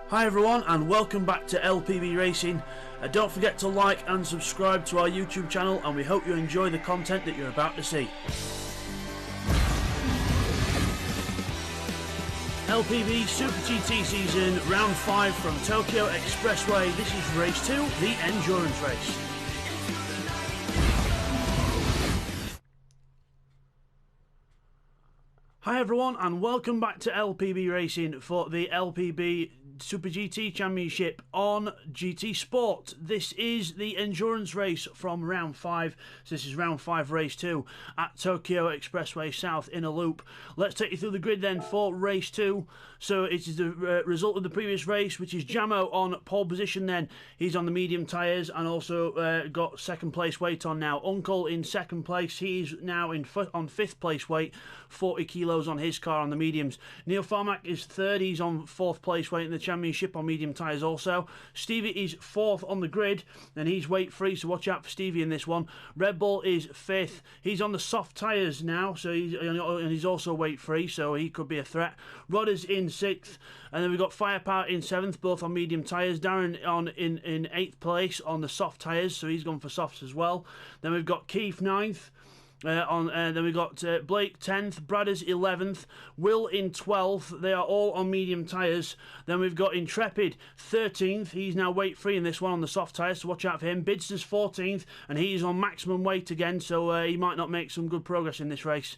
Hi everyone and welcome back to LPB Racing. Don't forget to like and subscribe to our YouTube channel, and we hope you enjoy the content that you're about to see. LPB Super GT season, round 5 from Tokyo Expressway. This is race 2, the endurance race. Hi everyone and welcome back to LPB Racing for the LPB Super GT Championship on GT Sport. This is the endurance race from round 5. So this is round 5 race 2 at Tokyo Expressway South Inner Loop. Let's take you through the grid then for race 2. So it is the result of the previous race, which is Jamo on pole position then. He's on the medium tyres and also got second place weight on now. Uncle in second place. He's now on 5th place weight, 40 kilos on his car on the mediums. Neil Farmack is 3rd. He's on 4th place weight in the championship on medium tyres also. Stevie is 4th on the grid and he's weight free, so watch out for Stevie in this one. Red Bull is 5th. He's on the soft tyres now, so he's also weight free, so he could be a threat. Rod is in 6th, and then we've got Firepower in 7th, both on medium tyres. Darren in 8th place on the soft tyres, so he's gone for softs as well. Then we've got Keith 9th. Then we've got Blake 10th, Bradders 11th, Will in 12th. They are all on medium tyres. Then we've got Intrepid 13th. He's now weight free in this one on the soft tyres, so watch out for him. Bidster's 14th, and he's on maximum weight again, so he might not make some good progress in this race.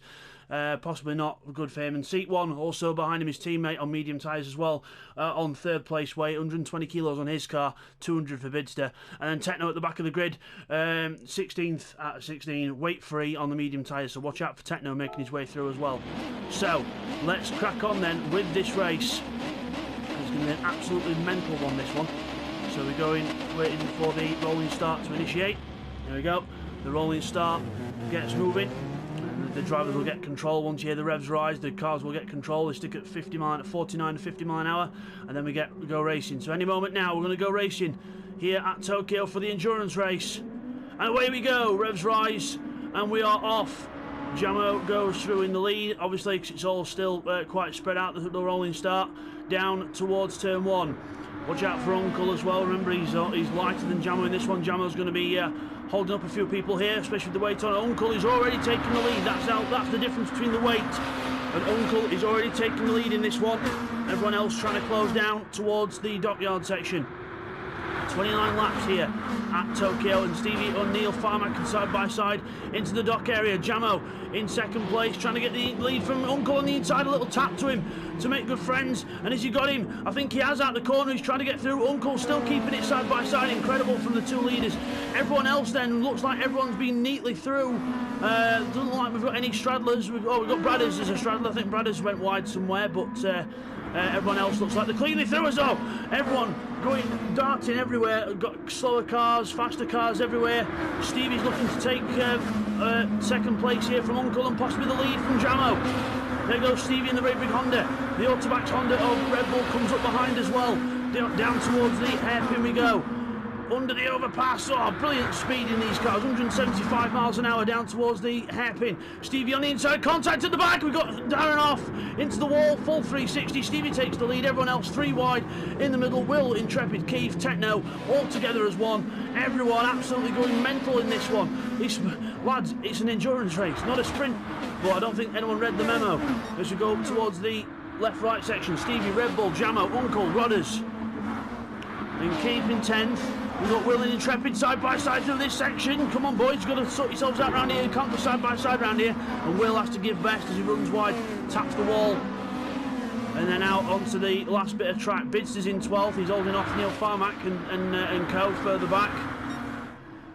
Possibly not good for him. And seat 1 also behind him, his teammate on medium tyres as well, on 3rd place weight, 120 kilos on his car, 200 for Bidster. And then Techno at the back of the grid, 16th at 16, weight free on the medium tyres, so watch out for Techno making his way through as well. So let's crack on then with this race. It's going to be an absolutely mental one, this one. So we're going, waiting for the rolling start to initiate. There we go, the rolling start gets moving. The drivers will get control. Once you hear the revs rise, the cars will get control. They stick at 49 to 50 mile an hour, and then we go racing. So any moment now, we're going to go racing here at Tokyo for the endurance race. And away we go. Revs rise, and we are off. Jamo goes through in the lead, obviously, because it's all still quite spread out, the rolling start, down towards turn 1. Watch out for Uncle as well. Remember, he's lighter than Jamo in this one. Jamo's going to be holding up a few people here, especially with the weight on. Uncle is already taking the lead. That's the difference between the weight. And Uncle is already taking the lead in this one. Everyone else trying to close down towards the dockyard section. 29 laps here at Tokyo, and Stevie and Neil Farmack side by side into the dock area. Jamo in second place, trying to get the lead from Uncle on the inside. A little tap to him to make good friends, and has he got him? I think he has out the corner. He's trying to get through. Uncle still keeping it side by side. Incredible from the two leaders. Everyone else then looks like everyone's been neatly through. Doesn't look like we've got any straddlers. We've got Bradders as a straddler. I think Bradders went wide somewhere, but everyone else looks like they're cleanly through as well. Everyone going, darting everywhere. Got slower cars, faster cars everywhere. Stevie's looking to take second place here from Uncle and possibly the lead from Jamo. There goes Stevie in the very big Honda. The Autobacks Honda of Red Bull comes up behind as well. Down towards the hairpin we go. Under the overpass. Oh, brilliant speed in these cars. 175 miles an hour down towards the hairpin. Stevie on the inside, contact at the back. We've got Darren off into the wall, full 360. Stevie takes the lead. Everyone else 3 wide in the middle. Will, Intrepid, Keith, Techno, all together as one. Everyone absolutely going mental in this one. Lads, it's an endurance race, not a sprint. But I don't think anyone read the memo. As we go towards the left-right section, Stevie, Red Bull, Jamo, Uncle, Rodders. And Keith in 10th. We've got Will and Intrepid side by side through this section. Come on, boys, you've got to sort yourselves out round here. You can't go side by side round here. And Will has to give best as he runs wide, taps the wall. And then out onto the last bit of track. Bidster's in 12th. He's holding off Neil Farmack and co further back.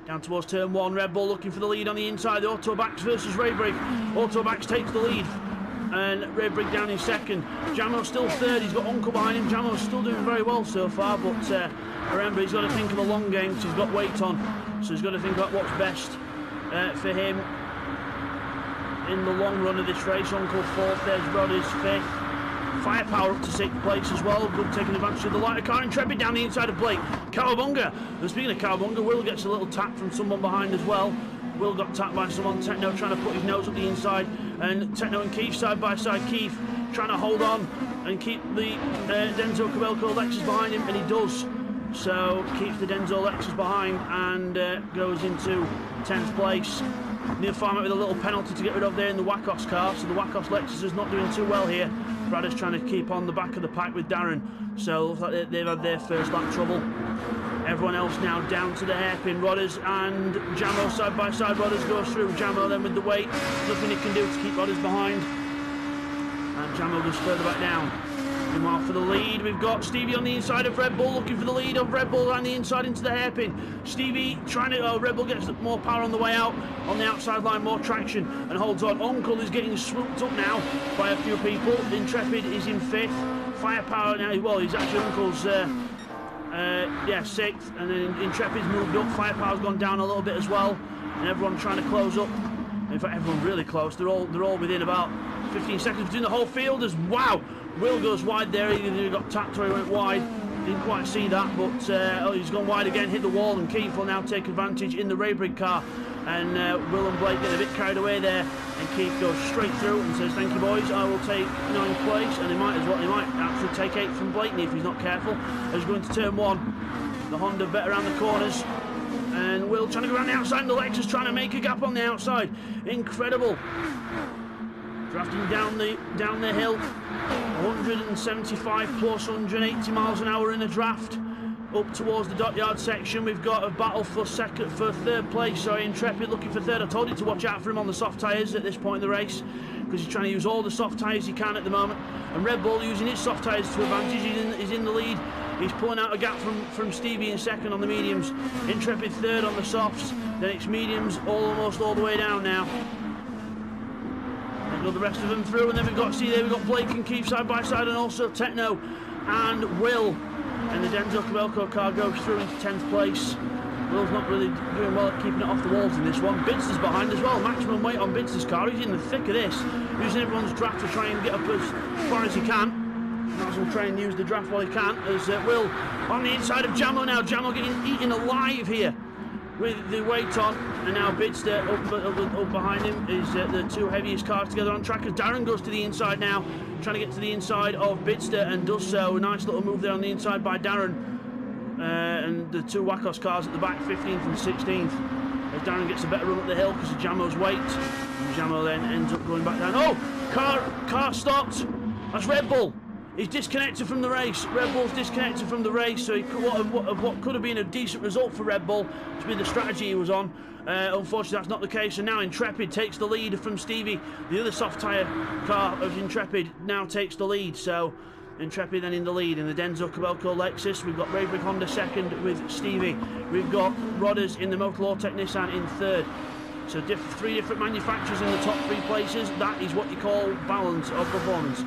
Down towards turn 1. Red Bull looking for the lead on the inside. The Autobacks versus Raybrig. Autobacks takes the lead. And Raybrig down in second. Jamo's still 3rd. He's got Uncle behind him. Jamo's still doing very well so far, but remember, he's got to think of a long game because he's got weight on. So he's got to think about what's best for him in the long run of this race. Uncle 4th, there's Rodders 5th. Firepower up to 6th place as well. Good taking advantage of the lighter car. Intrepid down the inside of Blake. Cowabunga. And speaking of Cowabunga, Will gets a little tap from someone behind as well. Will got tapped by someone. Techno trying to put his nose up the inside. And Techno and Keith side by side. Keith trying to hold on and keep the Denso Cabelco Lexus behind him, and he does. So keeps the Denso Lexus behind and goes into 10th place. Neil Farmer with a little penalty to get rid of there in the Wakos car, so the Wakos Lexus is not doing too well here. Brad is trying to keep on the back of the pack with Darren, so looks like they've had their first lap trouble. Everyone else now down to the hairpin. Rodders and Jamo side by side. Rodders goes through. Jamo then with the weight. Nothing he can do to keep Rodders behind. And Jamo goes further back down. Meanwhile, for the lead, we've got Stevie on the inside of Red Bull, looking for the lead of Red Bull and the inside into the hairpin. Stevie trying to, Red Bull gets more power on the way out, on the outside line, more traction, and holds on. Uncle is getting swooped up now by a few people. Intrepid is in 5th. Firepower now, well, he's actually Uncle's, 6th, and then Intrepid's moved up. Firepower's gone down a little bit as well, and everyone trying to close up. In fact, everyone really close. They're all within about 15 seconds between the whole field. As wow, Will goes wide there. He got tapped or he went wide. Didn't quite see that, but he's gone wide again, hit the wall, and Keith will now take advantage in the Raybrigg car. And Will and Blake get a bit carried away there, and Keith goes straight through and says, "Thank you, boys. I will take 9th place," and he might actually take 8th from Blakeney if he's not careful. As going to turn 1, the Honda bet around the corners. And Will trying to go around the outside, and the Lexus trying to make a gap on the outside. Incredible. Drafting down the hill, 175 plus 180 miles an hour in a draft. Up towards the dockyard section, we've got a battle for 3rd place. Sorry, Intrepid looking for 3rd. I told you to watch out for him on the soft tyres at this point in the race, because he's trying to use all the soft tyres he can at the moment. And Red Bull using its soft tyres to advantage. He's in the lead. He's pulling out a gap from Stevie in 2nd on the mediums. Intrepid 3rd on the softs. Then it's mediums almost all the way down now. We've got the rest of them through, and then we've got Blake and Keith side by side, and also Techno and Will. And the Denso Cabelco car goes through into 10th place. Will's not really doing well at keeping it off the walls in this one. Bidster's behind as well. Maximum weight on Bidster's car. He's in the thick of this, using everyone's draft to try and get up as far as he can. Might as well try and use the draft while he can. As Will on the inside of Jamo now. Jamo getting eaten alive here with the weight on, and now Bidster up behind him is the 2 heaviest cars together on track. As Darren goes to the inside now, trying to get to the inside of Bidster, and does so. A nice little move there on the inside by Darren, and the 2 Wakos cars at the back, 15th and 16th. As Darren gets a better run up the hill because of Jamo's weight, and Jamo then ends up going back down. Oh, car stopped. That's Red Bull. He's disconnected from the race. Red Bull's disconnected from the race, so what could have been a decent result for Red Bull to be the strategy he was on. Unfortunately, that's not the case, and now Intrepid takes the lead from Stevie. The other soft tyre car of Intrepid now takes the lead, so Intrepid then in the lead. In the Denso Cabelco Lexus, we've got Raybrigg Honda 2nd with Stevie. We've got Rodders in the Motor Nissan in 3rd. So 3 different manufacturers in the top 3 places. That is what you call balance of performance.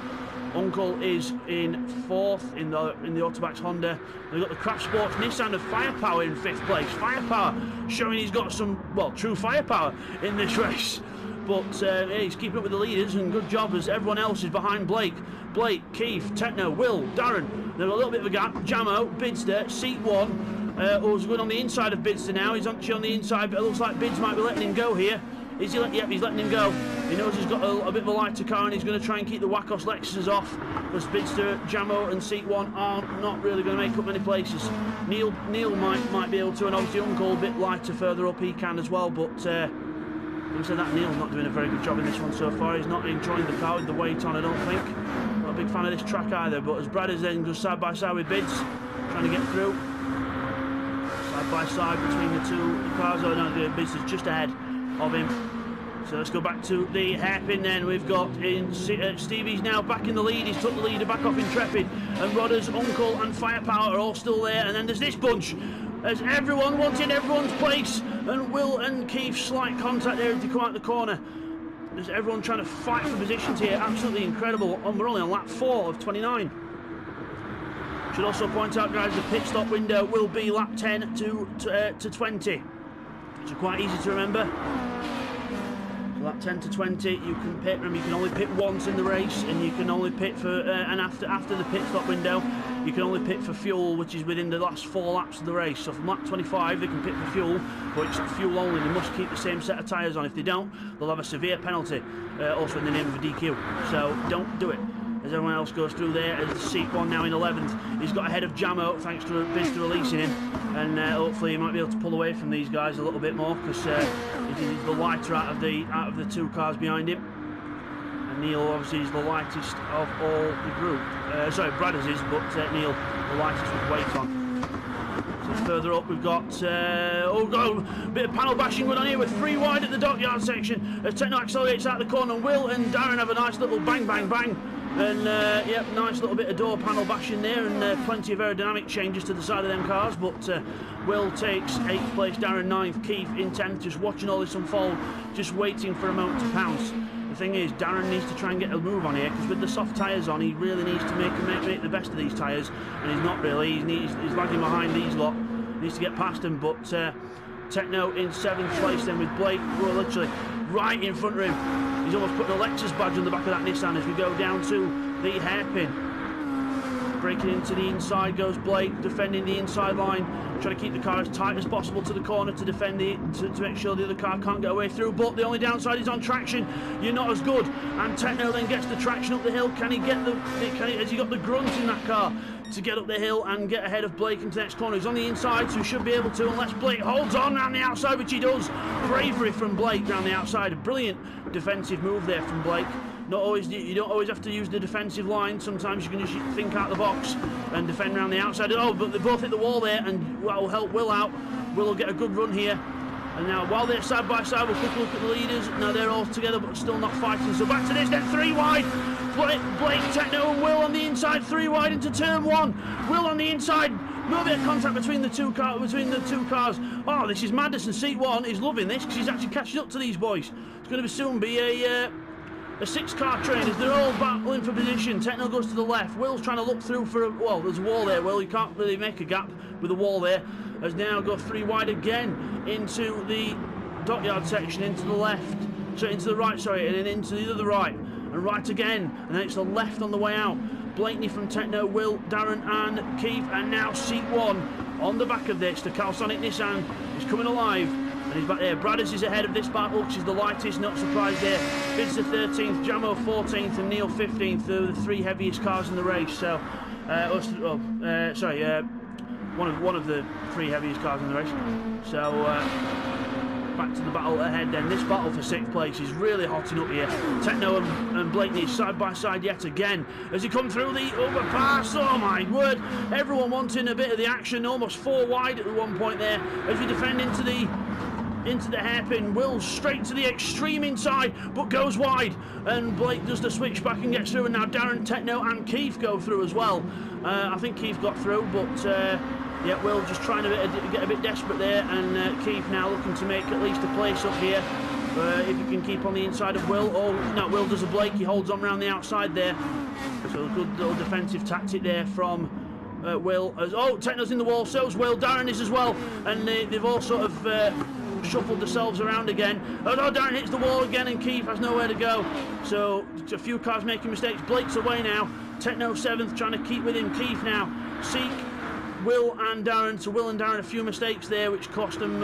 Uncle is in 4th in the Autobacks Honda. We've got the Craft Sports Nissan of Firepower in 5th place. Firepower showing he's got some, well, true firepower in this race. But he's keeping up with the leaders, and good job as everyone else is behind Blake. Blake, Keith, Techno, Will, Darren. They've got a little bit of a gap. Jamo, Bidster, seat 1. Who's going on the inside of Bidster now. He's actually on the inside, but it looks like Bids might be letting him go here. Is he? Yep, he's letting him go. He knows he's got a bit of a lighter car, and he's going to try and keep the Wakos Lexuses off, because Bidster, Jamo and Seat 1 are not really going to make up many places. Neil might be able to, and obviously Uncle a bit lighter further up, he can as well, but having said that, Neil's not doing a very good job in this one so far. He's not enjoying the car with the weight on, I don't think. Not a big fan of this track either, but as Brad is then goes side by side with Bids, trying to get through. Side by side between the 2 cars. Oh no, Bids is just ahead of him. So let's go back to the hairpin then. We've got Stevie's now back in the lead. He's took the leader back off Intrepid, and Rodders, Uncle and Firepower are all still there. And then there's this bunch, as everyone wanting everyone's place, and Will and Keith slight contact there as they come out the corner. There's everyone trying to fight for positions here. Absolutely incredible. And we're only on lap 4 of 29. Should also point out, guys, the pit stop window will be lap 10 to 20. So quite easy to remember. Lap 10 to 20, you can pit. Remember, you can only pit once in the race, and you can only pit for and after the pit stop window, you can only pit for fuel, which is within the last 4 laps of the race. So from lap 25, they can pit for fuel, but it's fuel only. They must keep the same set of tyres on. If they don't, they'll have a severe penalty, also in the name of a DQ. So don't do it. as everyone else goes through there. As seat 1 now in 11th. He's got ahead of Jamo thanks to Biz to releasing him, and hopefully he might be able to pull away from these guys a little bit more, because he's the lighter out of the 2 cars behind him. And Neil obviously is the lightest of all the group. Sorry, Bradders is, but Neil the lightest with weight on. So further up we've got a bit of panel bashing going on here with 3 wide at the dockyard section as Techno accelerates out the corner. Will and Darren have a nice little bang bang bang, and yep, nice little bit of door panel bashing there, and plenty of aerodynamic changes to the side of them cars. But Will takes 8th place, Darren 9th, Keith in 10th, just watching all this unfold, just waiting for a moment to pounce. The thing is, Darren needs to try and get a move on here, because with the soft tyres on, he really needs to make the best of these tyres, and he's not really. He's lagging behind these lot. He needs to get past them, but Techno in 7th place then with Blake, who are literally right in front of him. He's almost put an Lexus badge on the back of that Nissan as we go down to the hairpin. Breaking into the inside goes Blake, defending the inside line, trying to keep the car as tight as possible to the corner to defend to make sure the other car can't get away through. But the only downside is on traction, you're not as good. And Techno then gets the traction up the hill. Can he get has he got the grunt in that car to get up the hill and get ahead of Blake into the next corner? He's on the inside, so he should be able to, unless Blake holds on around the outside, which he does. Bravery from Blake around the outside. A brilliant defensive move there from Blake. You don't always have to use the defensive line. Sometimes you can just think out the box and defend around the outside. Oh, but they both hit the wall there, and that will help Will out. Will will get a good run here. And now, while they're side by side, we'll quick look at the leaders. Now they're all together, but still not fighting. So back to this, then 3 wide. Blake, Techno, and Will on the inside. 3 wide into turn 1. Will on the inside. No bit of contact between the two cars. Oh, this is madness. And seat 1 is loving this, because he's actually catching up to these boys. It's going to soon be a 6-car train as they're all battling for position. Techno goes to the left. Will's trying to look through for well, there's a wall there. Will, you can't really make a gap with a wall there. Has now got 3 wide again into the dockyard section, into the left. So into the right, sorry, and then into the other right. And right again. And then it's the left on the way out. Blakeney from Techno, Will, Darren and Keith. And now seat 1 on the back of this. The Calsonic Nissan is coming alive. And he's back there. Bradders is ahead of this battle, which is the lightest, not surprised there. Vince 13th, Jamo 14th, and Neil 15th. They're the 3 heaviest cars in the race. So, one of the 3 heaviest cars in the race. So, back to the battle ahead then. This battle for 6th place is really hotting up here. Techno and Blakeney side by side yet again as he come through the overpass. Oh my word, everyone wanting a bit of the action. Almost 4 wide at one point there as we defend into the hairpin. Will straight to the extreme inside, but goes wide, and Blake does the switch back and gets through. And now Darren, Techno and Keith go through as well. I think Keith got through, but yeah, Will just trying to get a bit desperate there, and Keith now looking to make at least a place up here. If he can keep on the inside of Will. Oh no, Will does a Blake, he holds on around the outside there. So a good little defensive tactic there from Will. Techno's in the wall, so's Will, Darren is as well, and they've all sort of shuffled themselves around again. Oh no, Darren hits the wall again, and Keith has nowhere to go. So a few cars making mistakes. Blake's away now. Techno 7th, trying to keep with him. Keith now. Seek, Will and Darren. So Will and Darren, a few mistakes there, which cost them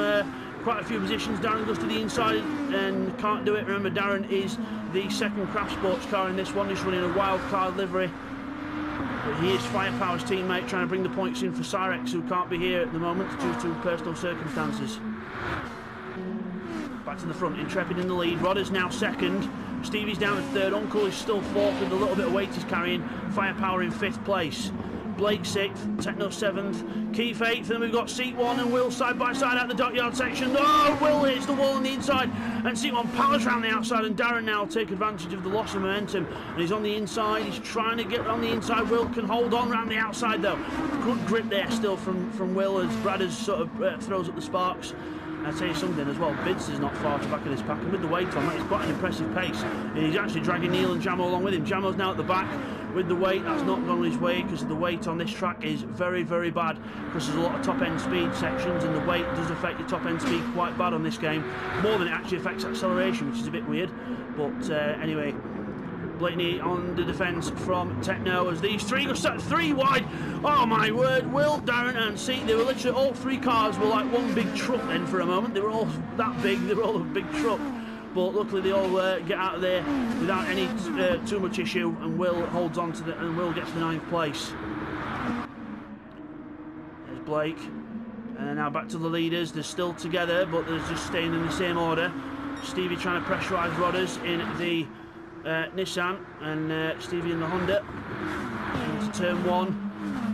quite a few positions. Darren goes to the inside and can't do it. Remember, Darren is the 2nd Craft Sports car in this one. He's running a wild card livery. But he is Firepower's teammate, trying to bring the points in for Cyrex, who can't be here at the moment due to personal circumstances. Back to the front, Intrepid in the lead. Rodder's now 2nd. Stevie's down at 3rd. Uncle is still 4th with a little bit of weight he's carrying. Firepower in 5th place. Blake 6th, Techno 7th, Keith 8th, and we've got seat 1 and Will side by side out the dockyard section. Oh, Will hits the wall on the inside, and seat 1 powers around the outside, and Darren now will take advantage of the loss of momentum, and he's on the inside. He's trying to get on the inside. Will can hold on around the outside though. Good grip there still from Will as Bradders sort of throws up the sparks. I'll tell you something as well, Bids is not far to the back of this pack, and with the weight on, that is quite an impressive pace. And he's actually dragging Neil and Jamo along with him. Jamo's now at the back with the weight. That's not gone his way, because the weight on this track is very, very bad, because there's a lot of top-end speed sections, and the weight does affect your top-end speed quite bad on this game, more than it actually affects acceleration, which is a bit weird. But anyway, Blakeney on the defence from Techno as these 3 go 3 wide. Oh my word, Will, Darren and Seat, they were literally, all 3 cars were like one big truck then for a moment. They were all that big, they were all a big truck. but luckily they all get out of there without any too much issue, and Will holds on to and Will gets the 9th place. There's Blake, and now back to the leaders. They're still together, but they're just staying in the same order. Stevie trying to pressurise Rodders in the Nissan, and Stevie in the Honda into turn 1.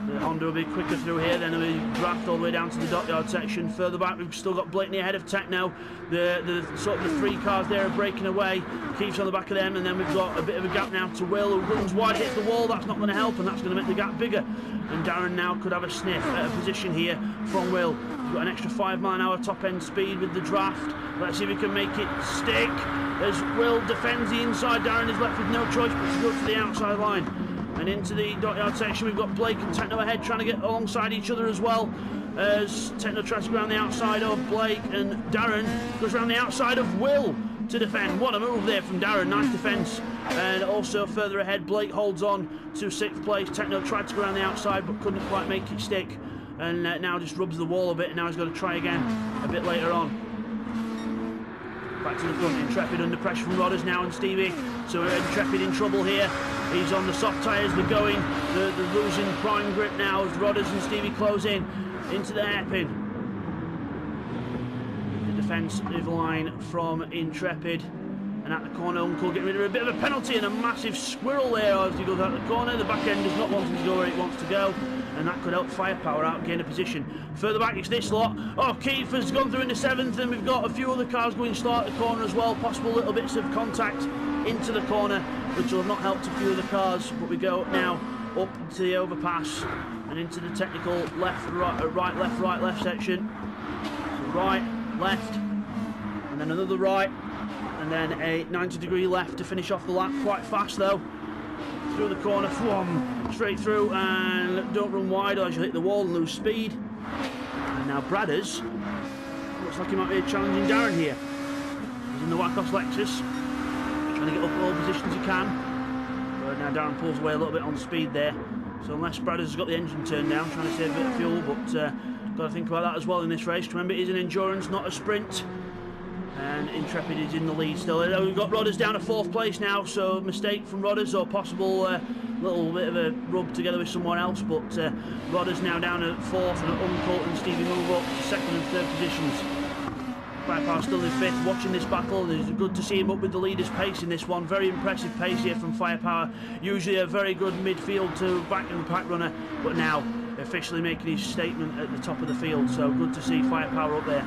The Honda will be quicker through here, then we draft all the way down to the dockyard section. Further back, we've still got Blakeney ahead of Techno. The sort of the 3 cars there are breaking away. Keith's on the back of them, and then we've got a bit of a gap now to Will, who runs wide, hits the wall. That's not going to help, and that's going to make the gap bigger. And Darren now could have a sniff at a position here from Will. He's got an extra 5-mile-an-hour top-end speed with the draft. Let's see if he can make it stick. As Will defends the inside, Darren is left with no choice but to go to the outside line. And into the dockyard section, we've got Blake and Techno ahead, trying to get alongside each other as well. As Techno tries to go around the outside of Blake, and Darren goes around the outside of Will to defend. What a move there from Darren, nice defence. And also further ahead, Blake holds on to 6th place. Techno tried to go around the outside but couldn't quite make it stick, and now just rubs the wall a bit, and now he's got to try again a bit later on. Back to the front, Intrepid under pressure from Rodders now, and Stevie. So Intrepid in trouble here. He's on the soft tyres, they're going. They're losing prime grip now as Rodders and Stevie close in into the hairpin. The defensive line from Intrepid. And at the corner, Uncle getting rid of a bit of a penalty, and a massive squirrel there as he goes out the corner. The back end does not want him to go where it wants to go, and that could help Firepower out, gain a position. Further back, it's this lot. Oh, Keith has gone through into 7th, and we've got a few other cars going slow at the corner as well. Possible little bits of contact into the corner, which will have not helped a few of the cars. But we go now up to the overpass and into the technical left, left section. So right, left, and then another right, and then a 90-degree left to finish off the lap. Quite fast though. Through the corner, straight through, and don't run wide or you'll hit the wall and lose speed. And now Bradders, looks like he might be challenging Darren here. He's in the Wacos Lexus, trying to get up all positions he can. But now Darren pulls away a little bit on speed there. So unless Bradders has got the engine turned down, trying to save a bit of fuel, but got to think about that as well in this race. Remember, it is an endurance, not a sprint. And Intrepid is in the lead still. We've got Rodders down to 4th place now, so mistake from Rodders, or possible little bit of a rub together with someone else, but Rodders now down at 4th, and Uncle and Stevie move up to 2nd and 3rd positions. Firepower still in 5th, watching this battle. It's good to see him up with the leader's pace in this one. Very impressive pace here from Firepower. Usually a very good midfield to back in the pack runner, but now officially making his statement at the top of the field, so good to see Firepower up there.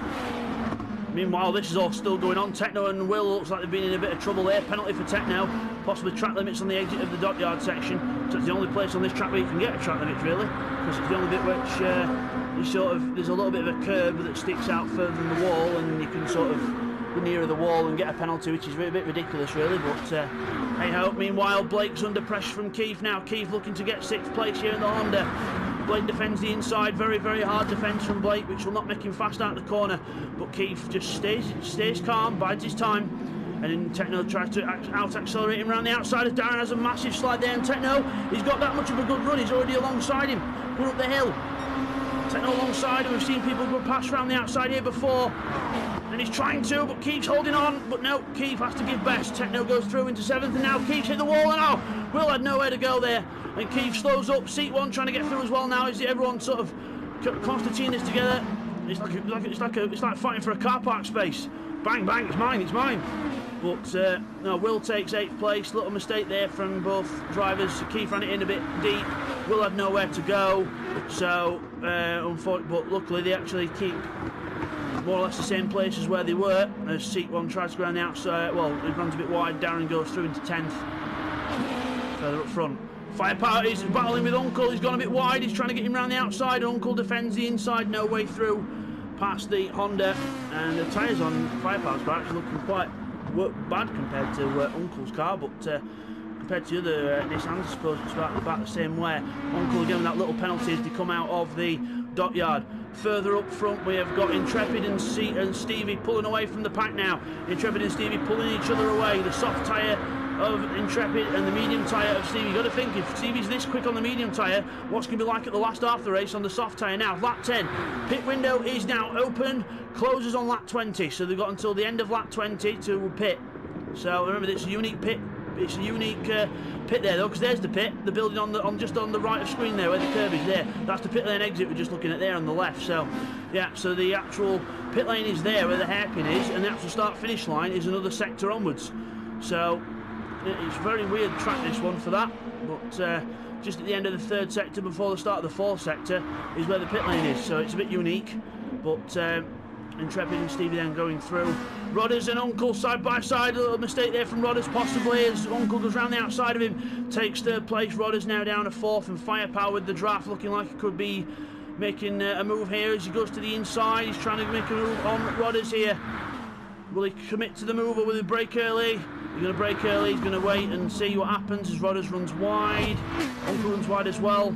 Meanwhile, this is all still going on. Techno and Will looks like they've been in a bit of trouble there. Penalty for Techno, possibly track limits on the exit of the dockyard section. So it's the only place on this track where you can get a track limit, really, because it's the only bit which there's a little bit of a curb that sticks out further than the wall, and you can sort of go nearer the wall and get a penalty, which is a bit ridiculous, really. But hey ho. Meanwhile, Blake's under pressure from Keith now. Keith looking to get 6th place here in the Honda. Blake defends the inside, very, very hard defence from Blake, which will not make him fast out of the corner. But Keith just stays calm, bides his time. And then Techno tries to out-accelerate him around the outside as Darren has a massive slide there. And Techno, he's got that much of a good run, he's already alongside him, going up the hill. Techno alongside, and we've seen people go past around the outside here before. And he's trying to, but Keith's holding on. But no, Keith has to give best. Techno goes through into 7th, and now Keith's hit the wall, and oh, Will had nowhere to go there. And Keith slows up, seat 1 trying to get through as well now. Is everyone sort of concertinaing this together? It's like fighting for a car park space. Bang, bang, it's mine. But no, Will takes 8th place. Little mistake there from both drivers. Keith ran it in a bit deep. Will had nowhere to go. So, unfortunately, but luckily they actually keep more or less the same place as where they were. As seat 1 tries to go around the outside. Well, he runs a bit wide. Darren goes through into 10th. Further up front. Firepower is battling with Uncle. He's gone a bit wide. He's trying to get him around the outside. Uncle defends the inside. No way through past the Honda. And the tyres on Firepower's car actually looking quite bad compared to Uncle's car. But compared to the other Nissans, I suppose it's about the same way. Uncle again with that little penalty as they come out of the dockyard. Further up front, we have got Intrepid and Stevie pulling away from the pack now. Intrepid and Stevie pulling each other away. The soft tyre of Intrepid and the medium tyre of Stevie. You've got to think, if Stevie's this quick on the medium tyre, what's going to be like at the last half of the race on the soft tyre now? Lap 10. Pit window is now open, closes on lap 20, so they've got until the end of lap 20 to pit. So remember, it's a unique pit. It's a unique pit there though, because there's the pit, the building on just on the right of screen there, where the curb is there. That's the pit lane exit we're just looking at there on the left. So yeah, so the actual pit lane is there where the hairpin is, and the actual start-finish line is another sector onwards. So it's a very weird track, this one, for that. But just at the end of the third sector before the start of the fourth sector is where the pit lane is. So it's a bit unique, but Intrepid and Stevie then going through. Rodders and Uncle side by side. A little mistake there from Rodders possibly, as Uncle goes round the outside of him, takes third place. Rodders now down to fourth, and Firepower with the draft looking like he could be making a move here as he goes to the inside. He's trying to make a move on Rodders here. Will he commit to the move, or will he break early? He's going to break early. He's going to wait and see what happens as Rodders runs wide. Uncle runs wide as well.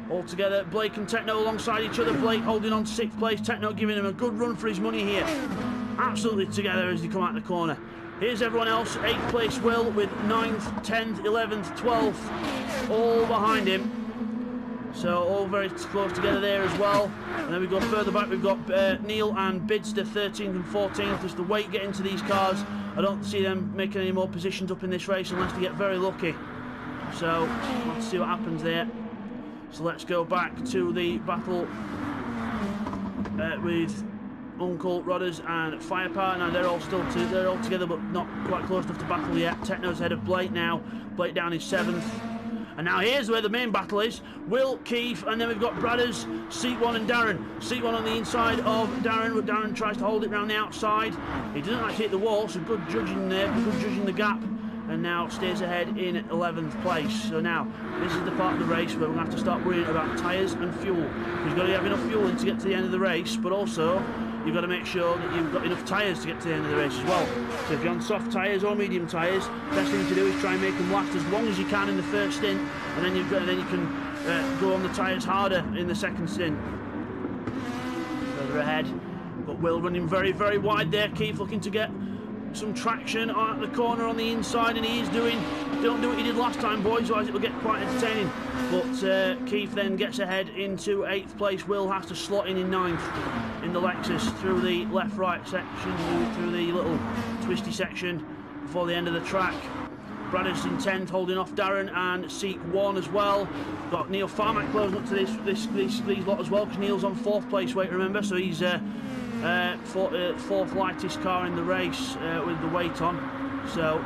All together, Blake and Techno alongside each other. Blake holding on to 6th place, Techno giving him a good run for his money here. Absolutely together as they come out the corner. Here's everyone else. 8th place Will with 9th, 10th, 11th, 12th, all behind him. So all very close together there as well. And then we go further back, we've got Neil and Bidster 13th and 14th. Just the weight getting to these cars, I don't see them making any more positions up in this race unless they get very lucky. So let's see what happens there. So let's go back to the battle with Uncle, Rodders and Firepower. Now they're all together, but not quite close enough to battle yet. Techno's ahead of Blake now. Blake down is 7th. And now here's where the main battle is. Will, Keith, and then we've got Bradders, Seat 1 and Darren. Seat 1 on the inside of Darren, but Darren tries to hold it round the outside. He doesn't actually hit the wall, so good judging there, good judging the gap. And now stays ahead in 11th place. So now, this is the part of the race where we're going to have to start worrying about tyres and fuel. You've got to have enough fuel in to get to the end of the race, but also you've got to make sure that you've got enough tyres to get to the end of the race as well. So if you're on soft tyres or medium tyres, best thing to do is try and make them last as long as you can in the first stint, and then you can go on the tyres harder in the second stint. Further ahead, got Will running very, very wide there. Keith looking to get some traction at the corner on the inside, and he is doing. Don't do what he did last time, boys, otherwise it will get quite entertaining. But Keith then gets ahead into 8th place. Will has to slot in 9th in the Lexus through the left-right section, through the little twisty section before the end of the track. Bradders in 10th, holding off Darren and Seek 1 as well. Got Neil Farmack closing up to these lot as well, because Neil's on 4th place weight, remember, so he's fourth lightest car in the race with the weight on. So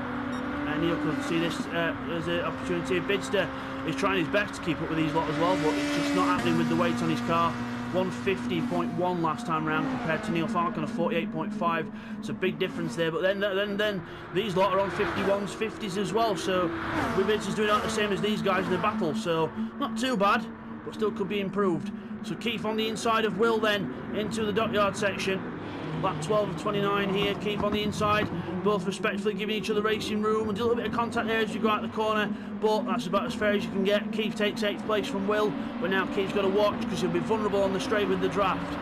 Neil could see this as an opportunity. Bidster is trying his best to keep up with these lot as well, but it's just not happening with the weight on his car. 150.1 last time round compared to Neil Farmack on a 48.5. It's a big difference there. But then these lot are on 51s, 50s as well. So Bidster's doing the same as these guys in the battle. So not too bad, but still could be improved. So Keith on the inside of Will then into the dockyard section. Lap 12 of 29 here. Keith on the inside, both respectfully giving each other racing room. And do a little bit of contact there as you go out the corner, but that's about as fair as you can get. Keith takes 8th place from Will, but now Keith's got to watch because he'll be vulnerable on the straight with the draft.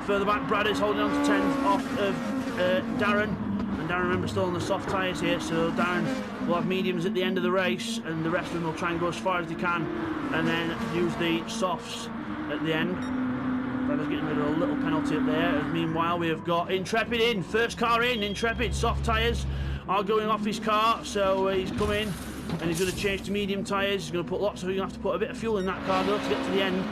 Further back, Brad is holding on to 10th off of Darren. And Darren, remember, still on the soft tyres here, so Darren will have mediums at the end of the race, and the rest of them will try and go as far as they can and then use the softs at the end. Brad's getting rid of a little penalty up there. Meanwhile, we have got Intrepid in, first car in. Intrepid, soft tyres are going off his car, so he's come in and he's going to change to medium tyres. He's going to put lots of, you're going to have to put a bit of fuel in that car though to get to the end,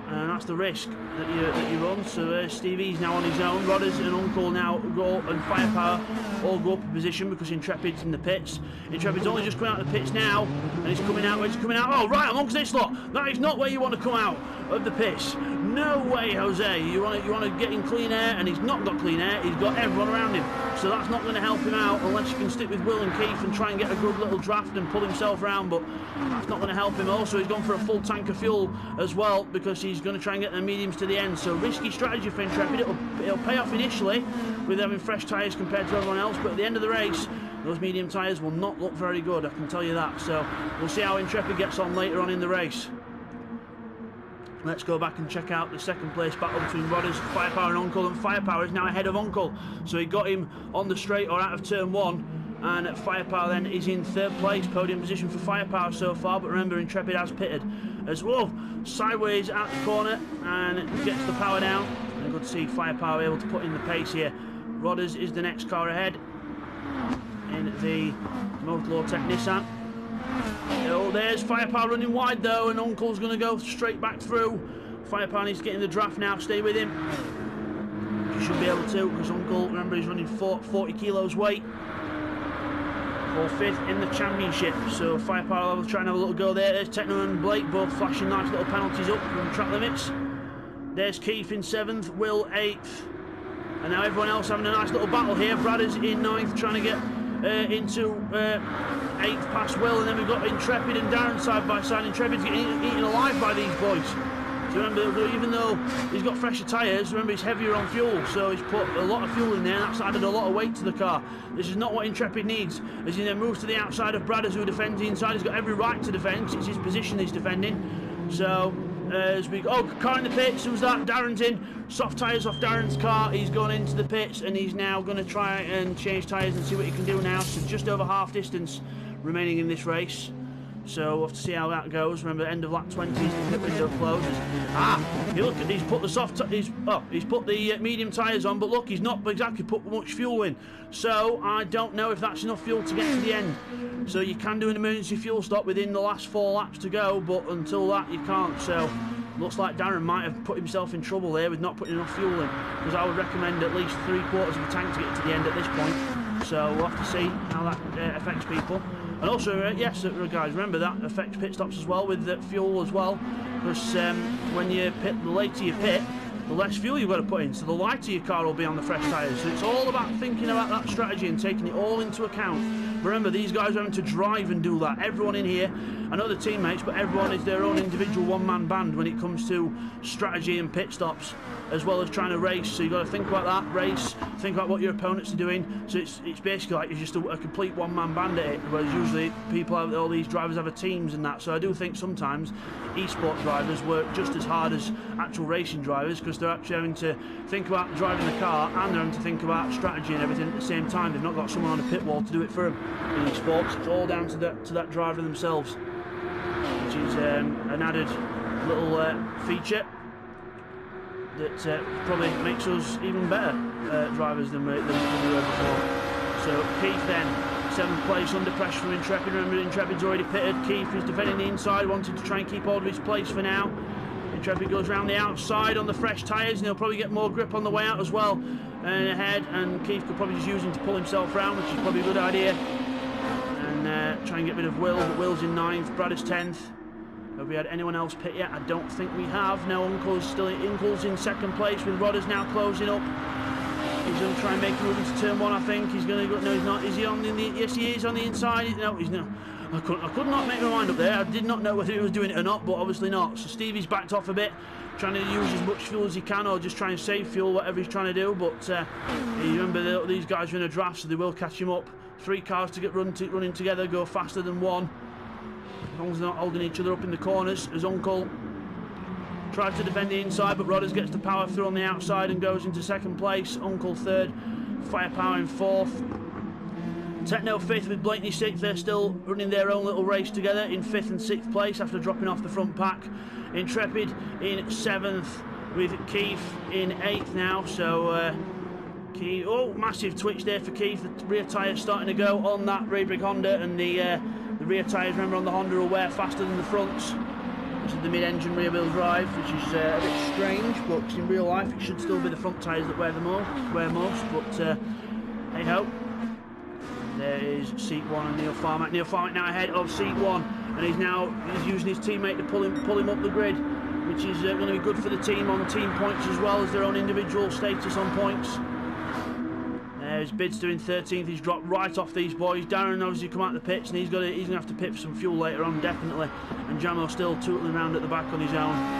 and that's the risk that you run. So Stevie's now on his own. Rodders and Uncle now go, and Firepower all go up a position because Intrepid's in the pits. Intrepid's only just coming out of the pits now, and he's coming out. Where's he coming out? Oh, right amongst this lot. That is not where you want to come out of the pits. No way, Jose. You want to get in clean air, and he's not got clean air. He's got everyone around him, so that's not going to help him out unless you can stick with Will and Keith and try and get a good little draft and pull himself round. But that's not going to help him. Also, he's gone for a full tank of fuel as well because he's going to try and get the mediums to the end. So risky strategy for Intrepid. It'll pay off initially with having fresh tyres compared to everyone else, but at the end of the race, those medium tyres will not look very good, I can tell you that. So we'll see how Intrepid gets on later on in the race. Let's go back and check out the second place battle between Rodders, Firepower and Uncle, and Firepower is now ahead of Uncle. So he got him on the straight or out of turn 1 And Firepower then is in third place, podium position for Firepower so far, but remember Intrepid has pitted as well. Sideways at the corner and gets the power down. And good to see Firepower able to put in the pace here. Rodders is the next car ahead in the Motortech Nissan. Oh, there's Firepower running wide though, and Uncle's going to go straight back through. Firepower needs to get in the draft now, stay with him. You should be able to, because Uncle, remember, he's running 40 kilos weight. For 5th in the championship, so Firepower will try and have a little go there. There's Techno and Blake both flashing nice little penalties up from track limits. There's Keith in 7th, Will 8th, and now everyone else having a nice little battle here. Brad is in 9th, trying to get into 8th past Will, and then we've got Intrepid and Darren side by side. Intrepid's getting eaten alive by these boys. So remember, even though he's got fresher tyres, remember he's heavier on fuel, so he's put a lot of fuel in there, and that's added a lot of weight to the car. This is not what Intrepid needs, as he then moves to the outside of Bradders, who defends the inside. He's got every right to defend, because it's his position he's defending. So, as we go, car in the pits, who's that? Darren's in, soft tyres off Darren's car, he's gone into the pits, and he's now going to try and change tyres and see what he can do now. So just over half distance remaining in this race. So we'll have to see how that goes. Remember, end of lap 20 is the pit window closes. You look at, he's put the he's put the medium tyres on, but look, he's not exactly put much fuel in. So I don't know if that's enough fuel to get to the end. So you can do an emergency fuel stop within the last 4 laps to go, but until that you can't. So looks like Darren might have put himself in trouble there with not putting enough fuel in, because I would recommend at least 3/4 of a tank to get to the end at this point. So we'll have to see how that affects people. And also, yes, guys, remember that affects pit stops as well with fuel as well, because when you pit, the later you pit, the less fuel you've got to put in, so the lighter your car will be on the fresh tyres. So it's all about thinking about that strategy and taking it all into account. Remember, these guys are having to drive and do that. Everyone in here, I know the teammates, but everyone is their own individual one-man band when it comes to strategy and pit stops, as well as trying to race. So you've got to think about that, race, think about what your opponents are doing. So it's basically like you're just a complete one-man band at it, whereas usually people have, all these drivers have a teams and that. So I do think sometimes eSport drivers work just as hard as actual racing drivers, because they're actually having to think about driving the car and they're having to think about strategy and everything at the same time. They've not got someone on a pit wall to do it for them. In eSports, it's all down to that driver themselves, which is an added little feature that probably makes us even better drivers than we were before. So Keith then, 7th place under pressure from Intrepid. Remember, Intrepid's already pitted. Keith is defending the inside, wanting to try and keep hold of his place for now. Intrepid goes around the outside on the fresh tyres, and he'll probably get more grip on the way out as well. And ahead, and Keith could probably just use him to pull himself round, which is probably a good idea. And try and get rid of Will, but Will's in 9th, Brad is 10th. Have we had anyone else pit yet? I don't think we have. No, Uncle's in 2nd place, with Rodders now closing up. He's going to try and make a move into turn 1, I think. He's going to go, no, he's not. Is he on the, yes, he is on the inside. No, he's not. I could not make my mind up there. I did not know whether he was doing it or not, but obviously not. So Stevie's backed off a bit, trying to use as much fuel as he can, or just try and save fuel, whatever he's trying to do. But you remember, these guys are in a draft, so they will catch him up. 3 cars to get running together, go faster than 1. As long as they're not holding each other up in the corners, as Uncle tries to defend the inside, but Rodders gets the power through on the outside and goes into 2nd place. Uncle 3rd, Firepower in 4th. Techno 5th with Blakeney 6th. They're still running their own little race together in 5th and 6th place after dropping off the front pack. Intrepid in 7th with Keith in 8th now. So Keith, oh, massive twitch there for Keith. The rear tyre starting to go on that Raybrig Honda, and the rear tyres, remember, on the Honda will wear faster than the fronts. This is the mid-engine rear-wheel drive, which is a bit strange, but in real life it should still be the front tyres that wear most. But hey ho. There is seat 1 and Neil Farmack. Neil Farmack now ahead of seat 1, and he's using his teammate to pull him up the grid, which is going to be good for the team on team points as well as their own individual status on points. There's Bidster in 13th. He's dropped right off these boys. Darren obviously come out of the pits, and he's going to have to pit for some fuel later on, definitely. And Jamo still tootling around at the back on his own.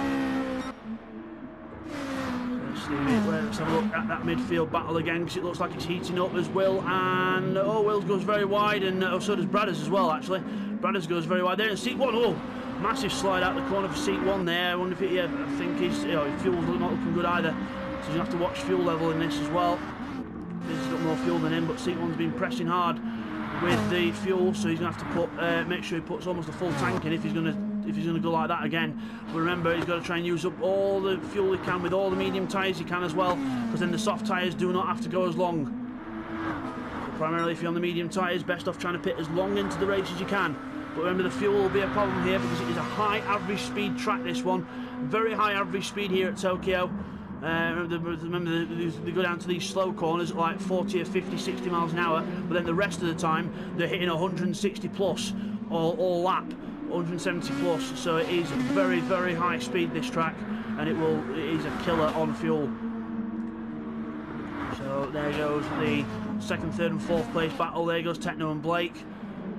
Let's have a look at that midfield battle again, because it looks like it's heating up as Will, and Will goes very wide, and so does Bradders as well, actually. Bradders goes very wide there, and seat 1, massive slide out the corner for seat 1 there. I wonder if I think his fuel's not looking good either, so he's going to have to watch fuel level in this as well. He's got more fuel than him, but seat 1's been pressing hard. with the fuel, so he's going to have to put make sure he puts almost a full tank in if he's going to go like that again. But remember, he's got to try and use up all the fuel he can with all the medium tyres he can as well, because then the soft tyres do not have to go as long. So primarily, if you're on the medium tyres, best off trying to pit as long into the race as you can. But remember, the fuel will be a problem here because it is a high average speed track, this one. Very high average speed here at Tokyo. Remember, they go down to these slow corners at like 40 or 50, 60 miles an hour, but then the rest of the time they're hitting 160 plus all lap, 170 plus. So it is very, very high speed, this track, and it is a killer on fuel. So there goes the second, third and fourth place battle. There goes Techno and Blake.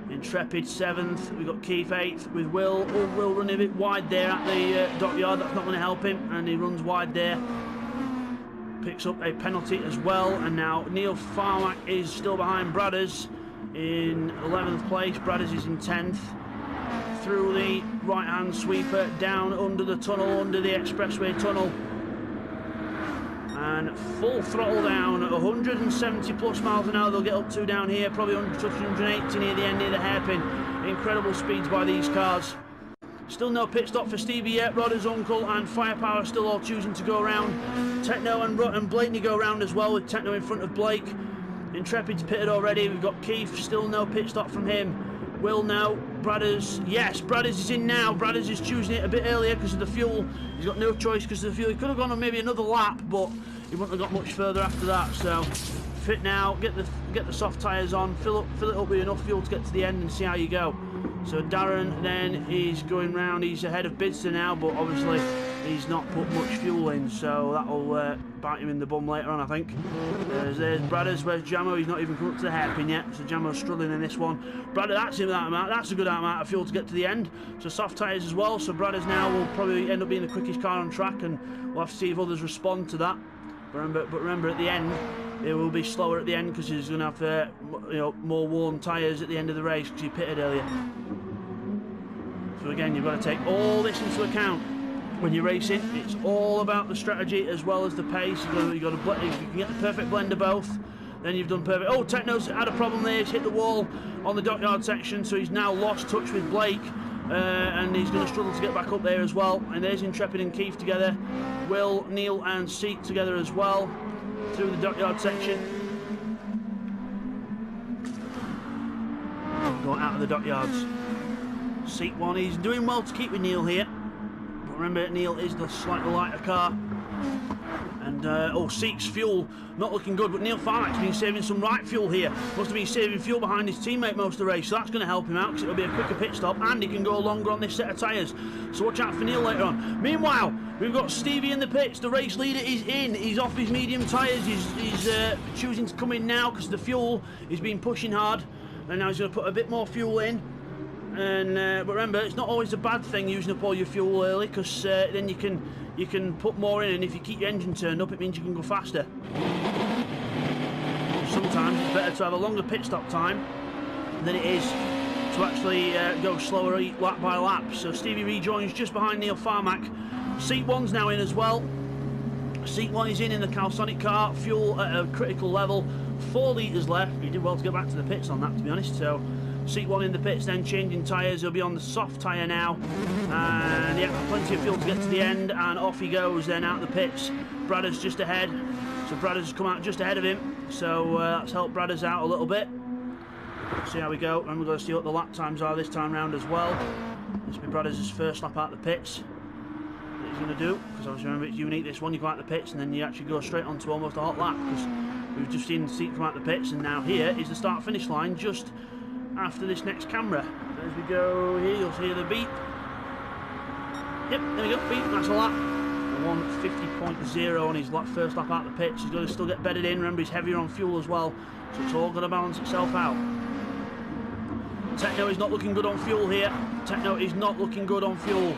Intrepid 7th, we've got Keith 8th with Will. Oh, Will running a bit wide there at the dockyard, that's not going to help him, and he runs wide there. Picks up a penalty as well, and now Neil Farmack is still behind Bradders in 11th place. Bradders is in 10th. Through the right-hand sweeper, down under the tunnel, under the expressway tunnel. And full throttle down at 170 plus miles an hour they'll get up to down here, probably 180 near the end, near the hairpin. Incredible speeds by these cars. Still no pit stop for Stevie yet. Rodder's uncle and Firepower still all choosing to go around. Techno and Blakeney go around as well, with Techno in front of Blake. Intrepid's pitted already. We've got Keith, still no pit stop from him. Will now. Bradders, yes, Bradders is in now. Bradders is choosing it a bit earlier because of the fuel. He's got no choice because of the fuel. He could have gone on maybe another lap, but he wouldn't have got much further after that. So fit now, get the soft tyres on, fill it up with enough fuel to get to the end and see how you go. So Darren then is going round. He's ahead of Bidster now, but obviously he's not put much fuel in, so that'll bite him in the bum later on, I think. There's Bradders. Where's Jamo? He's not even come up to the hairpin yet, so Jamo's struggling in this one. Bradders, that's him, that's a good amount of fuel to get to the end. So soft tyres as well, so Bradders now will probably end up being the quickest car on track, and we'll have to see if others respond to that. But remember at the end, it will be slower at the end because he's going to have more worn tyres at the end of the race because he pitted earlier. So again, you've got to take all this into account when you're racing. It's all about the strategy as well as the pace. If you can get the perfect blend of both, then you've done perfect. Oh, Techno's had a problem there. He's hit the wall on the dockyard section, so he's now lost touch with Blake, and he's going to struggle to get back up there as well. And there's Intrepid and Keith together. Will, Neil and Seek together as well through the dockyard section. Going out of the dockyards. Seek one, he's doing well to keep with Neil here. But remember, Neil is the slightly lighter car. And Seek's fuel not looking good, but Neil Farmack's been saving some right fuel here. Must have been saving fuel behind his teammate most of the race, so that's going to help him out because it'll be a quicker pit stop and he can go longer on this set of tyres. So watch out for Neil later on. Meanwhile, we've got Stevie in the pits. The race leader is in. He's off his medium tyres. He's choosing to come in now because the fuel has been pushing hard, and now he's going to put a bit more fuel in. And but remember, it's not always a bad thing using up all your fuel early, because then you can put more in, and if you keep your engine turned up, it means you can go faster. Sometimes it's better to have a longer pit stop time than it is to actually go slower lap by lap. So Stevie rejoins just behind Neil Farmack. Seat 1's now in as well. Seat 1 is in the Calsonic car, fuel at a critical level, 4 litres left. He did well to get back to the pits on that, to be honest. So Seat 1 in the pits, then changing tyres. He'll be on the soft tyre now, and yeah, plenty of fuel to get to the end, and off he goes then out the pits. Bradders just ahead, so Bradders has come out just ahead of him, so that's helped Bradders out a little bit. See how we go, and we're going to see what the lap times are this time round as well. This will be Bradders' first lap out the pits that he's going to do, because obviously remember it's unique, this one. You go out the pits and then you actually go straight onto almost a hot lap, because we've just seen the seat come out the pits, and now here is the start finish line just after this next camera. As we go here, you'll hear the beep. Yep, there we go, beep, that's a lap. 150.0 on his first lap out the pitch. He's got to still get bedded in. Remember, he's heavier on fuel as well, so it's all got to balance itself out. Techno is not looking good on fuel here. Techno is not looking good on fuel.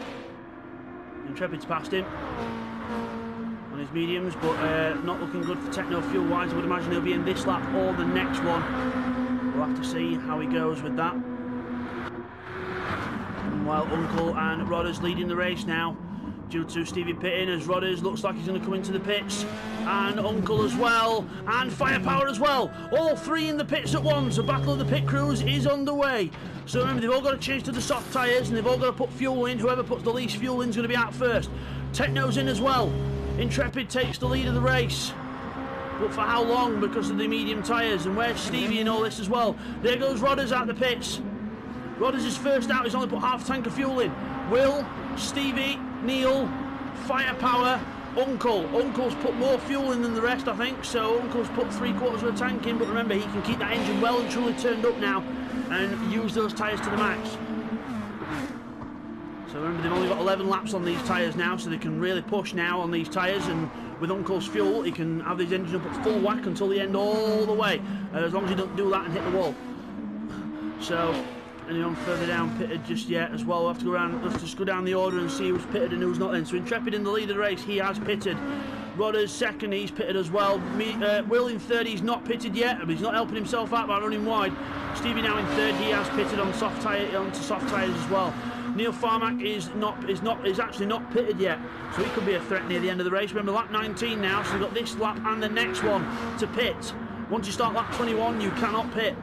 Intrepid's past him on his mediums, but not looking good for Techno fuel wise. I would imagine he'll be in this lap or the next one. We'll have to see how he goes with that. While Uncle and Rodder's leading the race now. due to Stevie pitting as Rodders looks like he's going to come into the pits, and Uncle as well, and Firepower as well. All three in the pits at once. The battle of the pit crews is underway. So remember, they've all got to change to the soft tyres, and they've all got to put fuel in. Whoever puts the least fuel in is going to be out first. Techno's in as well. Intrepid takes the lead of the race. But for how long? Because of the medium tyres. And where's Stevie in all this as well? There goes Rodders out the pits. Rodders is first out. He's only put half a tank of fuel in. Will, Stevie, Neil, Firepower, Uncle. Uncle's put more fuel in than the rest, I think. So Uncle's put 3/4 of a tank in. But remember, he can keep that engine well and truly turned up now and use those tyres to the max. So remember, they've only got 11 laps on these tyres now, so they can really push now on these tyres, and with Uncle's fuel he can have his engine up at full whack until the end all the way, as long as he doesn't do that and hit the wall. So anyone further down pitted just yet as well? We'll have to go around, let's just go down the order and see who's pitted and who's not then. So Intrepid in the lead of the race, he has pitted. Rodders second, he's pitted as well. Will in third, he's not pitted yet, but he's not helping himself out by running wide. Stevie now in third, he has pitted on soft tyres as well. Neil Farmack is actually not pitted yet, so he could be a threat near the end of the race. Remember, lap 19 now, so we've got this lap and the next one to pit. Once you start lap 21, you cannot pit.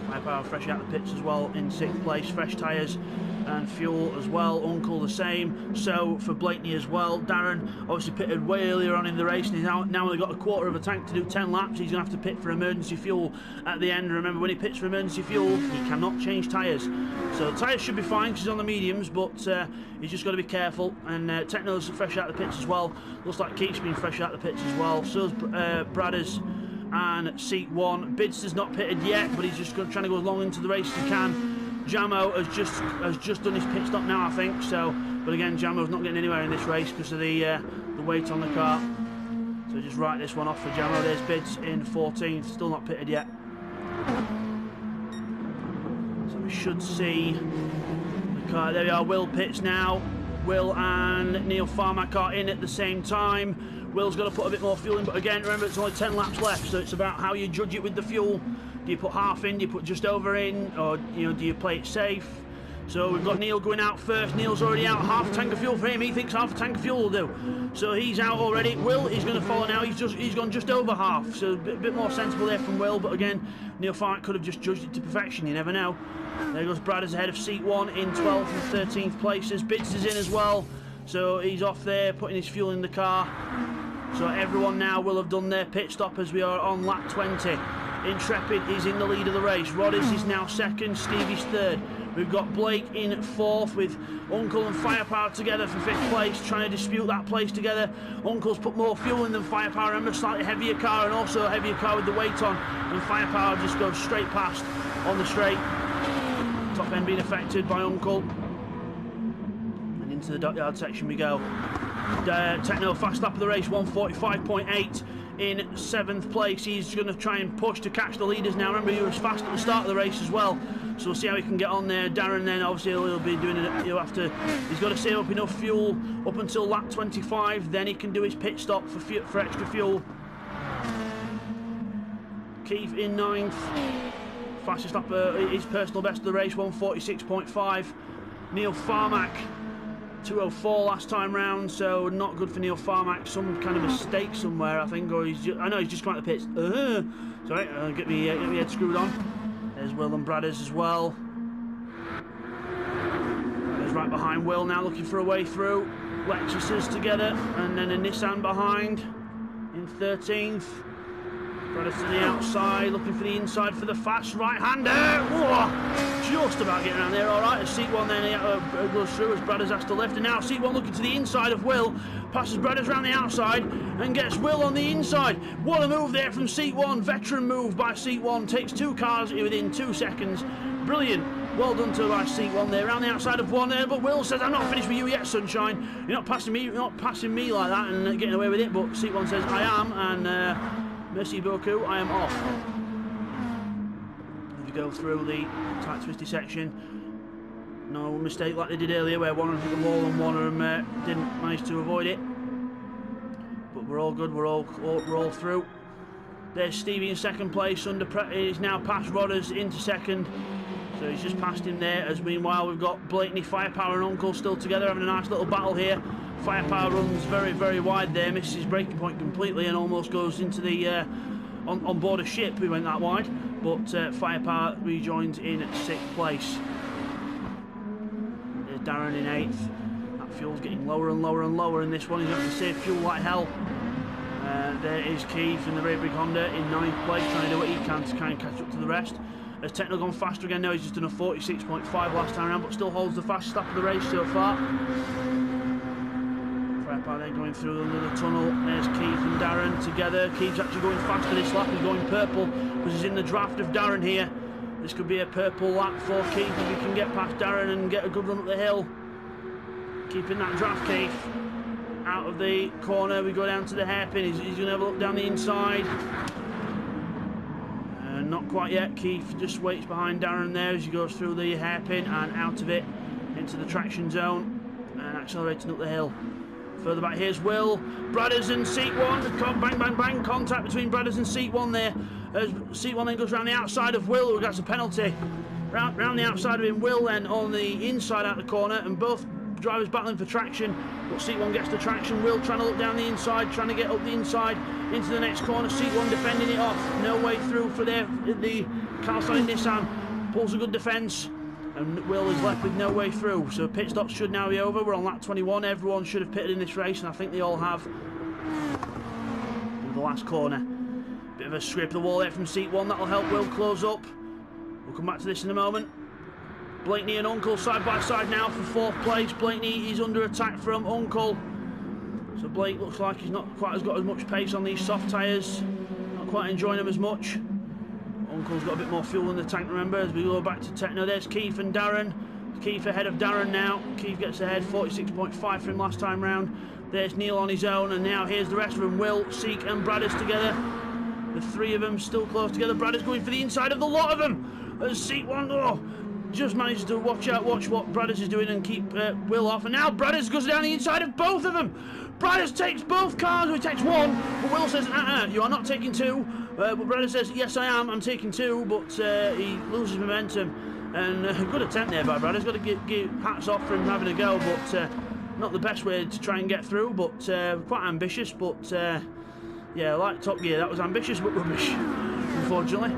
Firepower fresh out the pits as well in 6th place, fresh tyres and fuel as well. Uncle the same, so for Blakeney as well. Darren obviously pitted way earlier on in the race, and he's now only got 1/4 of a tank to do 10 laps. He's going to have to pit for emergency fuel at the end. Remember, when he pits for emergency fuel, he cannot change tyres. So the tyres should be fine because he's on the mediums, but he's just got to be careful. And Techno's fresh out the pits as well. Looks like Keith's been fresh out the pits as well. So's Bradders and seat 1. Bidster's not pitted yet, but he's just trying to go as long into the race as he can. Jamo has just done his pit stop now, I think. So, but again, Jamo's not getting anywhere in this race because of the weight on the car. So just write this one off for Jamo. There's Bids in 14th, still not pitted yet. So we should see the car. There we are. Will pits now. Will and Neil Farmack are in at the same time. Will's got to put a bit more fuel in, but again, remember, it's only 10 laps left, so it's about how you judge it with the fuel. Do you put half in, do you put just over in, or do you play it safe? So we've got Neil going out first. Neil's already out, half a tank of fuel for him. He thinks half a tank of fuel will do. So he's out already. Will is going to follow now. He's gone just over half, so a bit more sensible there from Will, but again, Neil Farmack could have just judged it to perfection, you never know. There goes Bradders ahead of seat 1 in 12th and 13th places. Bits is in as well, so he's off there, putting his fuel in the car. So everyone now will have done their pit stop as we are on lap 20. Intrepid is in the lead of the race. Rodders is now second, Stevie's third. We've got Blake in 4th with Uncle and Firepower together for 5th place, trying to dispute that place together. Uncle's put more fuel in than Firepower, remember, slightly heavier car and also a heavier car with the weight on. And Firepower just goes straight past on the straight. Top end being affected by Uncle. And into the dockyard section we go. Techno fast lap of the race, 1:45.8 in 7th place. He's going to try and push to catch the leaders now. Remember, he was fast at the start of the race as well, so we'll see how he can get on there. Darren then obviously he'll be doing it. He's got to save up enough fuel up until lap 25, then he can do his pit stop for extra fuel. Keith in 9th, fastest lap, his personal best of the race, 1:46.5. Neil Farmack 2:04 last time round, so not good for Neil Farmack. Some kind of mistake somewhere, I think, or he's just come out the pits. Sorry, get me head screwed on. There's Will and Bradders as well. There's right behind Will now, looking for a way through. Lexuses together, and then a Nissan behind in 13th. Bradders to the outside, looking for the inside for the fast right-hander. Just about getting around there, all right. As seat 1 then goes through as Bradders has to lift, and now seat 1 looking to the inside of Will, passes Bradders around the outside and gets Will on the inside. What a move there from seat 1, veteran move by seat 1, takes 2 cars within 2 seconds. Brilliant. Well done to by seat 1 there, around the outside of 1 there, but Will says, I'm not finished with you yet, sunshine. You're not passing me like that and getting away with it, but seat 1 says, I am, and merci beaucoup, I am off. If you go through the tight twisty section, no mistake like they did earlier where one of them hit the wall and one of them didn't manage to avoid it. But we're all good, we're all through. There's Stevie in 2nd place, he's now past Rodders into 2nd. So he's just passed him there, as meanwhile we've got Blakeney, Firepower and Uncle still together having a nice little battle here. Firepower runs very, very wide there, misses his braking point completely and almost goes into the on board a ship. He went that wide, but Firepower rejoins in 6th place. There's Darren in 8th. That fuel's getting lower and lower and lower in this one. He's going to have to save fuel like hell. There is Keith in the Ray Brig Honda in 9th place, trying to do what he can to kind of catch up to the rest. Has Techno gone faster again? No, he's just done a 46.5 last time around, but still holds the fastest lap of the race so far. Firepower there going through another tunnel. There's Keith and Darren together. Keith's actually going faster this lap. He's going purple because he's in the draft of Darren here. This could be a purple lap for Keith if he can get past Darren and get a good run up the hill. Keeping that draft, Keith. Out of the corner, we go down to the hairpin. He's going to have a look down the inside. Not quite yet. Keith just waits behind Darren there as he goes through the hairpin and out of it into the traction zone and accelerating up the hill. Further back, here's Will. Bradders and seat 1. Bang, bang, bang. Contact between Bradders and seat 1 there. As seat 1 then goes around the outside of Will, who gets a penalty. Round the outside of him, Will then on the inside out the corner, and both drivers battling for traction, but seat 1 gets the traction. Will trying to look down the inside, trying to get up the inside into the next corner. Seat 1 defending it off, no way through for the Carlsonic Nissan. Pulls a good defence, and Will is left with no way through. So pit stops should now be over. We're on lap 21. Everyone should have pitted in this race, and I think they all have. In the last corner, bit of a scrape of the wall there from seat 1. That'll help Will close up. We'll come back to this in a moment. Blakeney and Uncle side by side now for 4th place. Blakeney is under attack from Uncle. So Blake looks like he's not quite got as much pace on these soft tyres. Not quite enjoying them as much. Uncle's got a bit more fuel in the tank, remember, as we go back to Techno. There's Keith and Darren. Keith ahead of Darren now. Keith gets ahead, 46.5 for him last time round. There's Neil on his own, and now here's the rest of them. Will, Seek and Bradders together. The 3 of them still close together. Bradders going for the inside of the lot of them. As Seek 1, just managed to watch what Bradders is doing and keep Will off. And now Bradders goes down the inside of both of them. Bradders takes both cars, he takes 1, but Will says, you are not taking 2. But Bradders says, yes I am, I'm taking 2, but he loses momentum. And good attempt there by Bradders. Got to give hats off for him having a go, but not the best way to try and get through, but quite ambitious. But yeah, like Top Gear, that was ambitious but rubbish, unfortunately.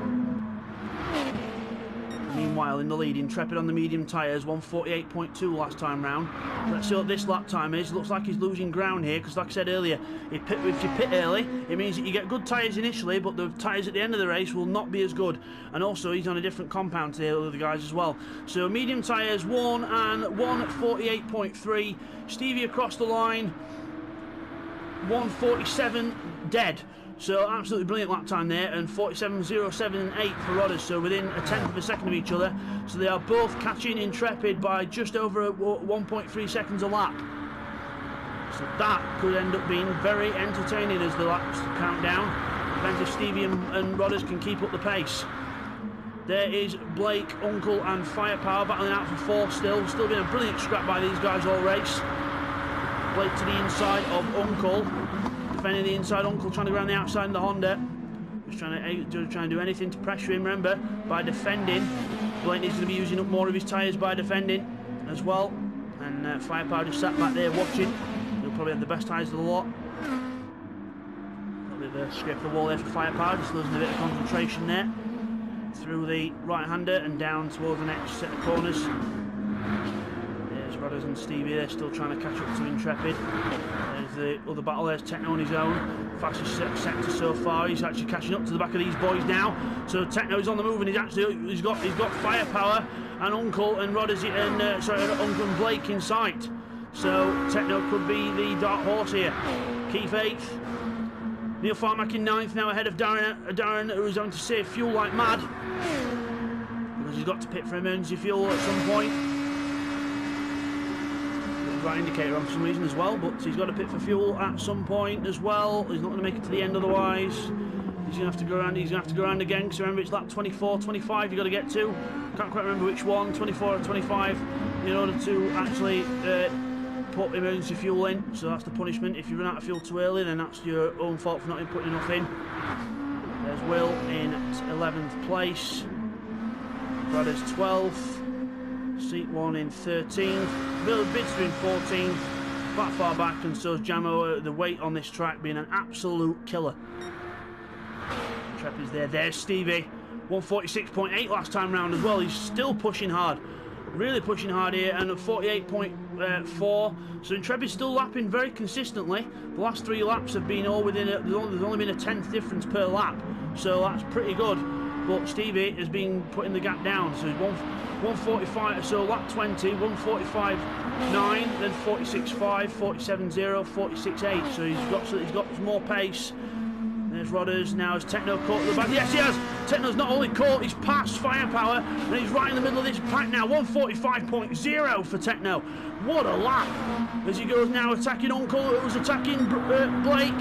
Meanwhile, in the lead, Intrepid on the medium tyres, 148.2 last time round. Let's see what this lap time is. Looks like he's losing ground here, because like I said earlier, if you pit early, it means that you get good tyres initially, but the tyres at the end of the race will not be as good. And also, he's on a different compound to the other guys as well. So, medium tyres, 1 and 148.3. Stevie across the line, 147 dead. So absolutely brilliant lap time there, and 47.07 and 8 for Rodders, so within a tenth of a second of each other. So they are both catching Intrepid by just over 1.3 seconds a lap. So that could end up being very entertaining as the laps count down. Depends if Stevie and Rodders can keep up the pace. There is Blake, Uncle and Firepower battling out for 4 still been a brilliant scrap by these guys all race. Blake to the inside of Uncle. Defending the inside, Uncle trying to go around the outside in the Honda. Just trying to do anything to pressure him, remember, by defending. Blake needs to be using up more of his tyres by defending as well. And Firepower just sat back there watching. He'll probably have the best tyres of the lot. A bit of a scrape of the wall there for Firepower, just losing a bit of concentration there. Through the right-hander and down towards the next set of corners. There's Rodders and Stevie, they're still trying to catch up to Intrepid. There's the other battle, there's Techno on his own. Fastest sector so far, he's actually catching up to the back of these boys now. So Techno's on the move, and he's got Firepower and Uncle and Rodders Uncle and Blake in sight. So Techno could be the dark horse here. Keith 8th. Neil Farmack in 9th, now ahead of Darren, who's having to save fuel like mad. Because he's got to pit for emergency fuel at some point. Right indicator on some reason as well, but he's got to pit for fuel at some point as well. He's not going to make it to the end otherwise. He's going to have to go around. He's going to have to go around again, because remember it's lap 24, 25 you've got to get to. Can't quite remember which one, 24 or 25, in order to actually put emergency fuel in. So that's the punishment. If you run out of fuel too early, then that's your own fault for not putting enough in. There's Will in 11th place. Brothers 12th, Seat 1 in 13th, Bidster in 14th, quite far back, and so is Jamo. The weight on this track being an absolute killer. Intrepid's there. There's Stevie, 146.8 last time round as well. He's still pushing hard, really pushing hard here, and a 48.4. So Intrepid's still lapping very consistently. The last 3 laps have been all within there's only been a 10th difference per lap, so that's pretty good. But Stevie has been putting the gap down, so he's 145, so lap 20, 145.9, then 46.5, 47.0, 46.8. So he's got more pace. There's Rodders. Now is Techno caught at the back? Yes, he has. Techno's not only caught, he's passed Firepower, and he's right in the middle of this pack now. 145.0 for Techno. What a lap! As he goes now attacking Uncle, who's attacking Blake.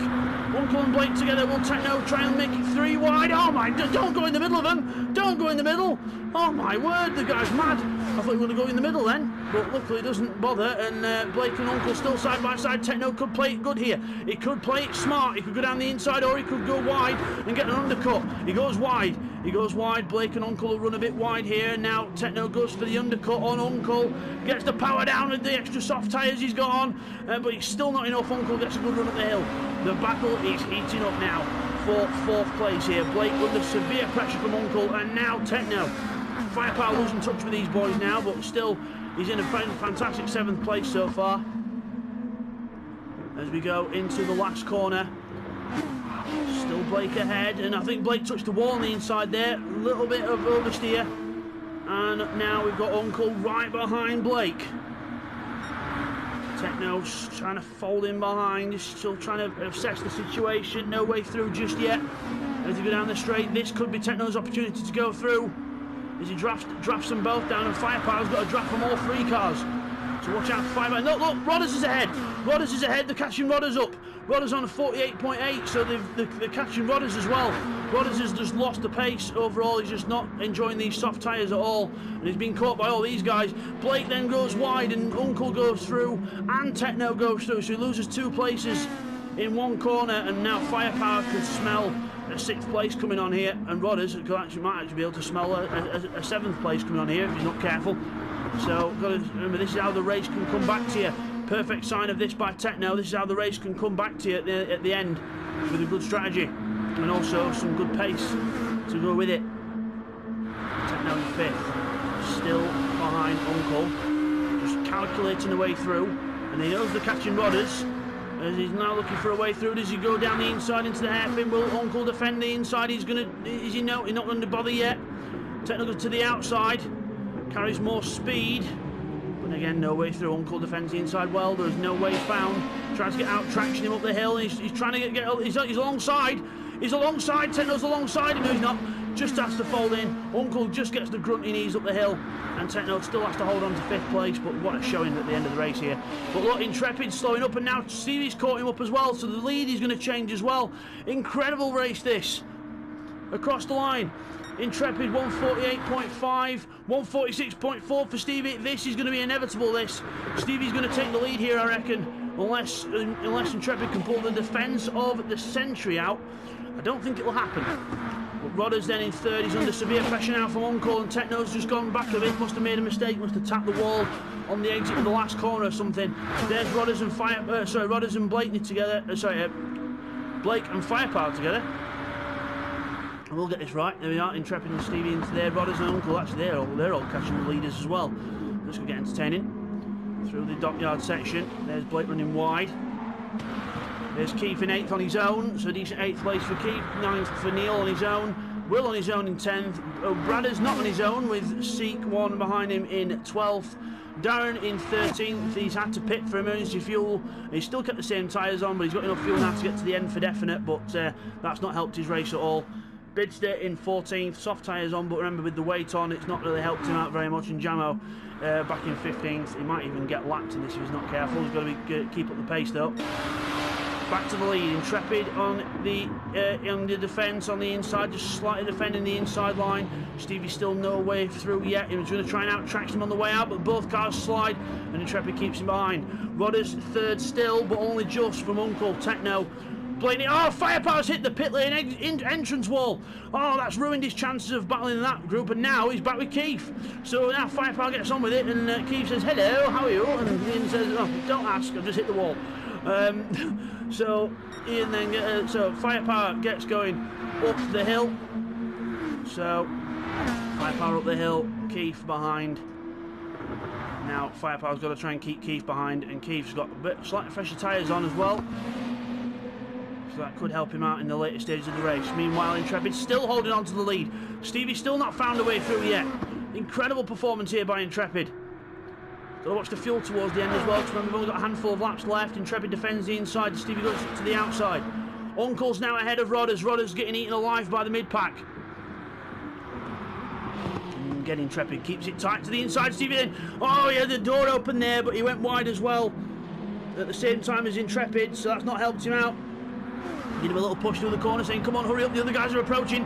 Uncle and Blake together. Will Techno try and make it 3 wide? Oh my! Don't go in the middle of them! Don't go in the middle! Oh my word! The guy's mad. I thought he was going to go in the middle then, but luckily he doesn't bother. And Blake and Uncle still side by side. Techno could play it good here. He could play it smart. He could go down the inside, or he could go wide and get an undercut. He goes wide. He goes wide. Blake and Uncle will run a bit wide here. Now Techno goes for the undercut on Uncle. Gets the power down with the extra soft tyres he's got on, but it's still not enough. Uncle gets a good run up the hill. The battle is heating up now for 4th place here. Blake under severe pressure from Uncle, and now Techno. Firepower losing touch with these boys now, but still he's in a fantastic 7th place so far. As we go into the last corner, still Blake ahead, and I think Blake touched the wall on the inside there. A little bit of oversteer, and now we've got Uncle right behind Blake. Techno's trying to fold in behind, he's still trying to assess the situation. No way through just yet. As we go down the straight, this could be Techno's opportunity to go through. As he drafts them both down, and Firepower's got to draft from all 3 cars. So watch out for Firepower. No, look, Rodders is ahead. Rodders is ahead. They're catching Rodders up. Rodders on a 48.8, so they're catching Rodders as well. Rodders has just lost the pace overall. He's just not enjoying these soft tyres at all, and he's been caught by all these guys. Blake then goes wide, and Uncle goes through, and Techno goes through, so he loses 2 places in 1 corner, and now Firepower can smell a 6th place coming on here, and Rodders might actually be able to smell a 7th place coming on here if he's not careful. So got to remember, this is how the race can come back to you. Perfect sign of this by Techno. This is how the race can come back to you at the end with a good strategy and also some good pace to go with it. Techno in 5th, still behind Uncle, just calculating the way through, and he knows they're catching Rodders. As he's now looking for a way through. Does he go down the inside into the hairpin? Will Uncle defend the inside? He's not going to bother yet. Techno goes to the outside, carries more speed, but again no way through. Uncle defends the inside well. There's no way found. Tries to get out, traction him up the hill. He's trying to get he's alongside. He's alongside. Techno's alongside him. No, he's not. Just has to fold in. Uncle just gets the grunty knees up the hill, and Techno still has to hold on to 5th place, but what a showing at the end of the race here. But look, Intrepid slowing up, and now Stevie's caught him up as well, so the lead is going to change as well. Incredible race this. Across the line, Intrepid 148.5, 146.4 for Stevie. This is going to be inevitable, this. Stevie's going to take the lead here, I reckon, unless Intrepid can pull the defence of the century out. I don't think it will happen. But Rodders then in 3rd, he's under severe pressure now from Uncle, and Techno's just gone back a bit, must have made a mistake, must have tapped the wall on the exit of the last corner or something. There's Rodders and Rodders and Blake together, Blake and Firepower together. And we'll get this right, there we are, Intrepid and Stevie into there, Rodders and Uncle, actually they're all catching the leaders as well. This will get entertaining. Through the dockyard section, there's Blake running wide. There's Keith in 8th on his own, so a decent 8th place for Keith, 9th for Neil on his own, Will on his own in 10th, Bradder's not on his own with Seek 1 behind him in 12th, Darren in 13th, he's had to pit for emergency fuel, he's still kept the same tyres on, but he's got enough fuel now to get to the end for definite, but that's not helped his race at all. Bidster in 14th, soft tyres on, but remember with the weight on, it's not really helped him out very much, and Jamo back in 15th, he might even get lapped in this if he's not careful, he's got to keep up the pace though. Back to the lead, Intrepid on the defence on the inside, just slightly defending the inside line. Stevie's still no way through yet. He was going to try and out-track him on the way out, but both cars slide, and Intrepid keeps him behind. Rodders 3rd still, but only just from Uncle. Techno Blaney, oh, Firepower's hit the pit lane entrance wall. Oh, that's ruined his chances of battling in that group, and now he's back with Keith. So now Firepower gets on with it, and Keith says, hello, how are you? And Ian says, oh, don't ask, I've just hit the wall. So Ian then so Firepower gets going up the hill. So Firepower up the hill, Keith behind. Now Firepower's got to try and keep Keith behind, and Keith's got a bit slightly fresher tyres on as well. So that could help him out in the later stages of the race. Meanwhile, Intrepid's still holding on to the lead. Stevie's still not found a way through yet. Incredible performance here by Intrepid. Got to watch the fuel towards the end as well, because remember we've only got a handful of laps left. Intrepid defends the inside, Stevie goes to the outside. Uncle's now ahead of Rodders. Rodders getting eaten alive by the mid-pack. Again, Intrepid keeps it tight to the inside. Stevie then, oh, he had the door open there, but he went wide as well at the same time as Intrepid, so that's not helped him out. Give him a little push through the corner saying, come on, hurry up, the other guys are approaching.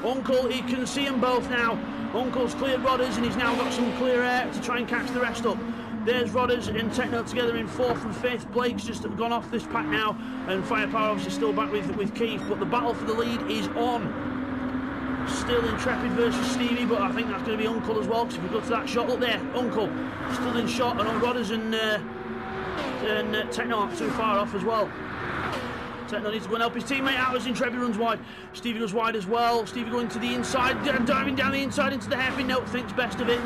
Uncle, he can see them both now. Uncle's cleared Rodders, and he's now got some clear air to try and catch the rest up. There's Rodders and Techno together in 4th and 5th. Blake's just gone off this pack now, and Firepower obviously still back with Keith, but the battle for the lead is on. Still Intrepid versus Stevie, but I think that's going to be Uncle as well, because if we go to that shot, look there, Uncle still in shot, and Rodders and Techno aren't too far off as well. Techno needs to go and help his teammate out as Intrepid runs wide. Stevie goes wide as well. Stevie going to the inside, diving down the inside into the hairpin. No, thinks best of it.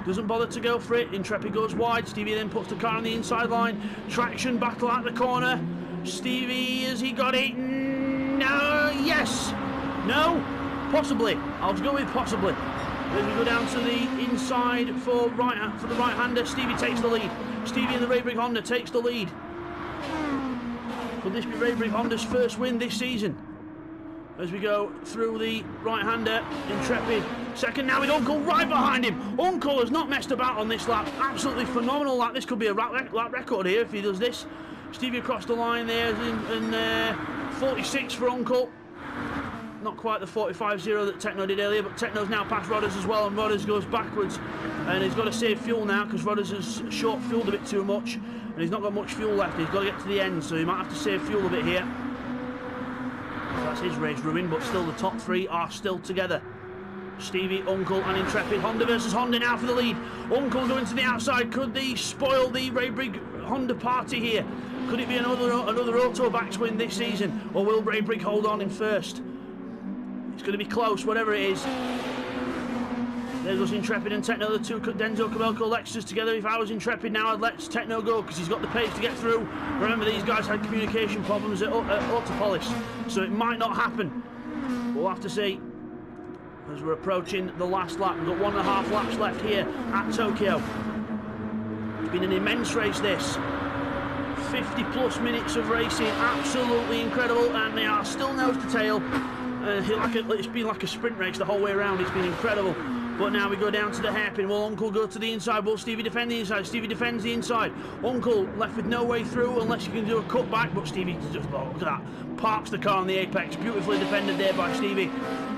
Doesn't bother to go for it. Intrepid goes wide. Stevie then puts the car on the inside line. Traction battle at the corner. Stevie, has he got it? No, yes. No, possibly. I'll go with possibly. Then we go down to the inside for the right-hander. Stevie takes the lead. Stevie in the Raybrick Honda takes the lead. Could this be Raybrick Honda's first win this season? As we go through the right-hander, Intrepid second now with Uncle right behind him. Uncle has not messed about on this lap. Absolutely phenomenal lap. This could be a lap record here if he does this. Stevie across the line there, and 46 for Uncle. Not quite the 45.0 that Techno did earlier, but Techno's now past Rodders as well, and Rodders goes backwards. And he's got to save fuel now, because Rodders has short-fueled a bit too much, and he's not got much fuel left. He's got to get to the end, so he might have to save fuel a bit here. So that's his race ruined, but still the top three are still together. Stevie, Uncle and Intrepid. Honda versus Honda now for the lead. Uncle going to the outside. Could they spoil the Raybrick Honda party here? Could it be another Autobacks win this season, or will Raybrick hold on in first? It's going to be close, whatever it is. There goes Intrepid and Techno, the two Denzo Cabelco Lexus together. If I was Intrepid now, I'd let Techno go, because he's got the pace to get through. Remember, these guys had communication problems at Autopolis, so it might not happen. We'll have to see as we're approaching the last lap. We've got 1.5 laps left here at Tokyo. It's been an immense race, this. 50+ minutes of racing, absolutely incredible, and they are still nose to tail. It's been like a sprint race the whole way around. It's been incredible. But now we go down to the hairpin. Will Uncle go to the inside? Will Stevie defend the inside? Stevie defends the inside. Uncle left with no way through unless you can do a cutback. But Stevie just, oh, look at that, parks the car on the apex. Beautifully defended there by Stevie.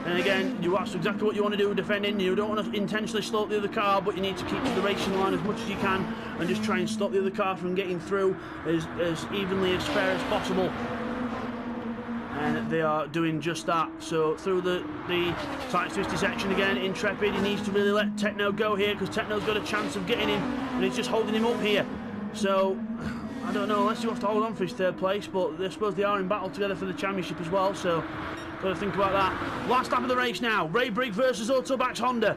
And again, that's exactly what you want to do, defending. You don't want to intentionally slow up the other car, but you need to keep to the racing line as much as you can and just try and stop the other car from getting through as evenly, as fair as possible. And they are doing just that. So through the tight twisty section again, Intrepid, he needs to really let Techno go here, because Techno's got a chance of getting him, and he's just holding him up here. So I don't know, unless he wants to hold on for his 3rd place, but I suppose they are in battle together for the championship as well, so got to think about that. Last lap of the race now, Raybrick versus Autobacks Honda.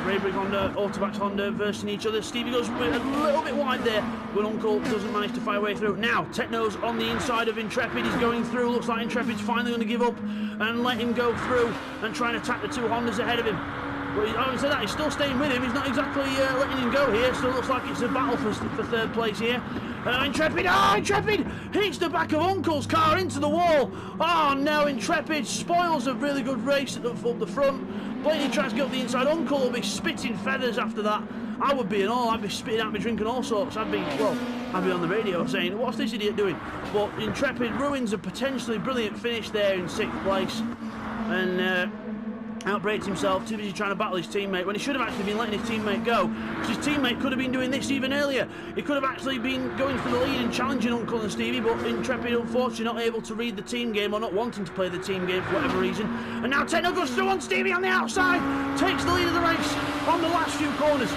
Raybrick Honda, Autobacks Honda versing each other. Stevie goes a little bit wide there, but Uncle doesn't manage to fight way through. Now, Techno's on the inside of Intrepid. He's going through. Looks like Intrepid's finally going to give up and let him go through and try and attack the 2 Hondas ahead of him. But having said that, he's still staying with him. He's not exactly letting him go here. Still looks like it's a battle for 3rd place here. Intrepid, Intrepid hits the back of Uncle's car into the wall. Oh no, Intrepid spoils a really good race up the front. Blaney tries to get up the inside. Uncle will be spitting feathers after that. I would be in all. I'd be spitting at me, drinking all sorts. I'd be on the radio saying, what's this idiot doing? But Intrepid ruins a potentially brilliant finish there in 6th place. And Outbraked himself, too busy trying to battle his teammate when he should have actually been letting his teammate go, because his teammate could have been doing this even earlier. He could have actually been going for the lead and challenging Uncle and Stevie, but Intrepid unfortunately not able to read the team game, or not wanting to play the team game for whatever reason. And now Techno goes through on Stevie on the outside, takes the lead of the race on the last few corners.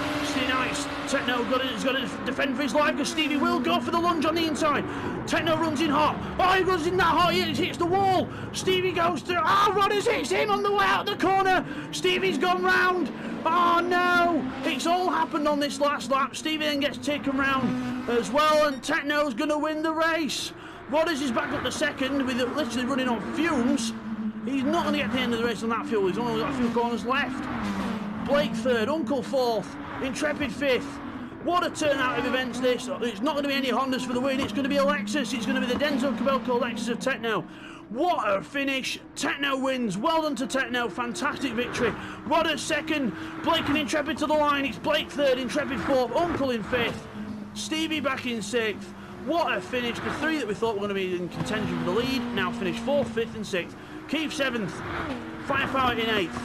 Techno has got to defend for his life, because Stevie will go for the lunge on the inside. Techno runs in hot. Oh, he runs in that hot, he hits the wall. Stevie goes through. Oh, Rodders hits him on the way out the corner. Stevie's gone round. Oh no, it's all happened on this last lap. Stevie then gets taken round as well, and Techno's going to win the race. Rodders is back up to second with it literally running on fumes. He's not going to get to the end of the race on that fuel. He's only got a few corners left. Blake third, Uncle fourth, Intrepid fifth. What a turnout of events this. It's not going to be any Hondas for the win. It's going to be a Lexus. It's going to be the Denso Cabelco Lexus of Techno. What a finish. Techno wins. Well done to Techno. Fantastic victory. Rodders second. Blake and Intrepid to the line. It's Blake third, Intrepid fourth, Uncle in fifth, Stevie back in sixth. What a finish. The three that we thought were going to be in contention for the lead now finished fourth, fifth and sixth. Keith seventh. Firepower in eighth.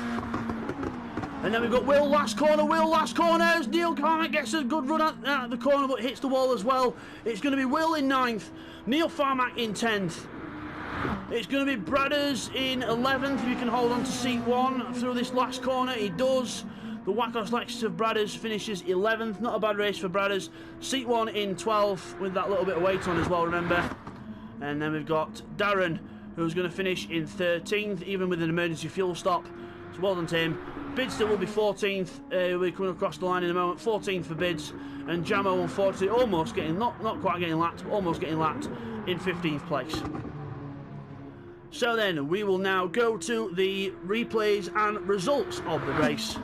And then we've got Will last corner. Will last corner as Neil Carmack gets a good run at the corner, but hits the wall as well. It's going to be Will in ninth. Neil Farmack in 10th. It's going to be Bradders in 11th. If you can hold on to seat 1 through this last corner, he does. The Wackos Lexus of Bradders finishes 11th. Not a bad race for Bradders. Seat 1 in 12th with that little bit of weight on as well, remember. And then we've got Darren, who's going to finish in 13th, even with an emergency fuel stop. So well done to him. Bidster will be 14th. He'll be coming across the line in a moment. 14th for Bids. And Jamo, unfortunately, almost getting, not quite getting lapped, but almost getting lapped in 15th place. So then, we will now go to the replays and results of the race,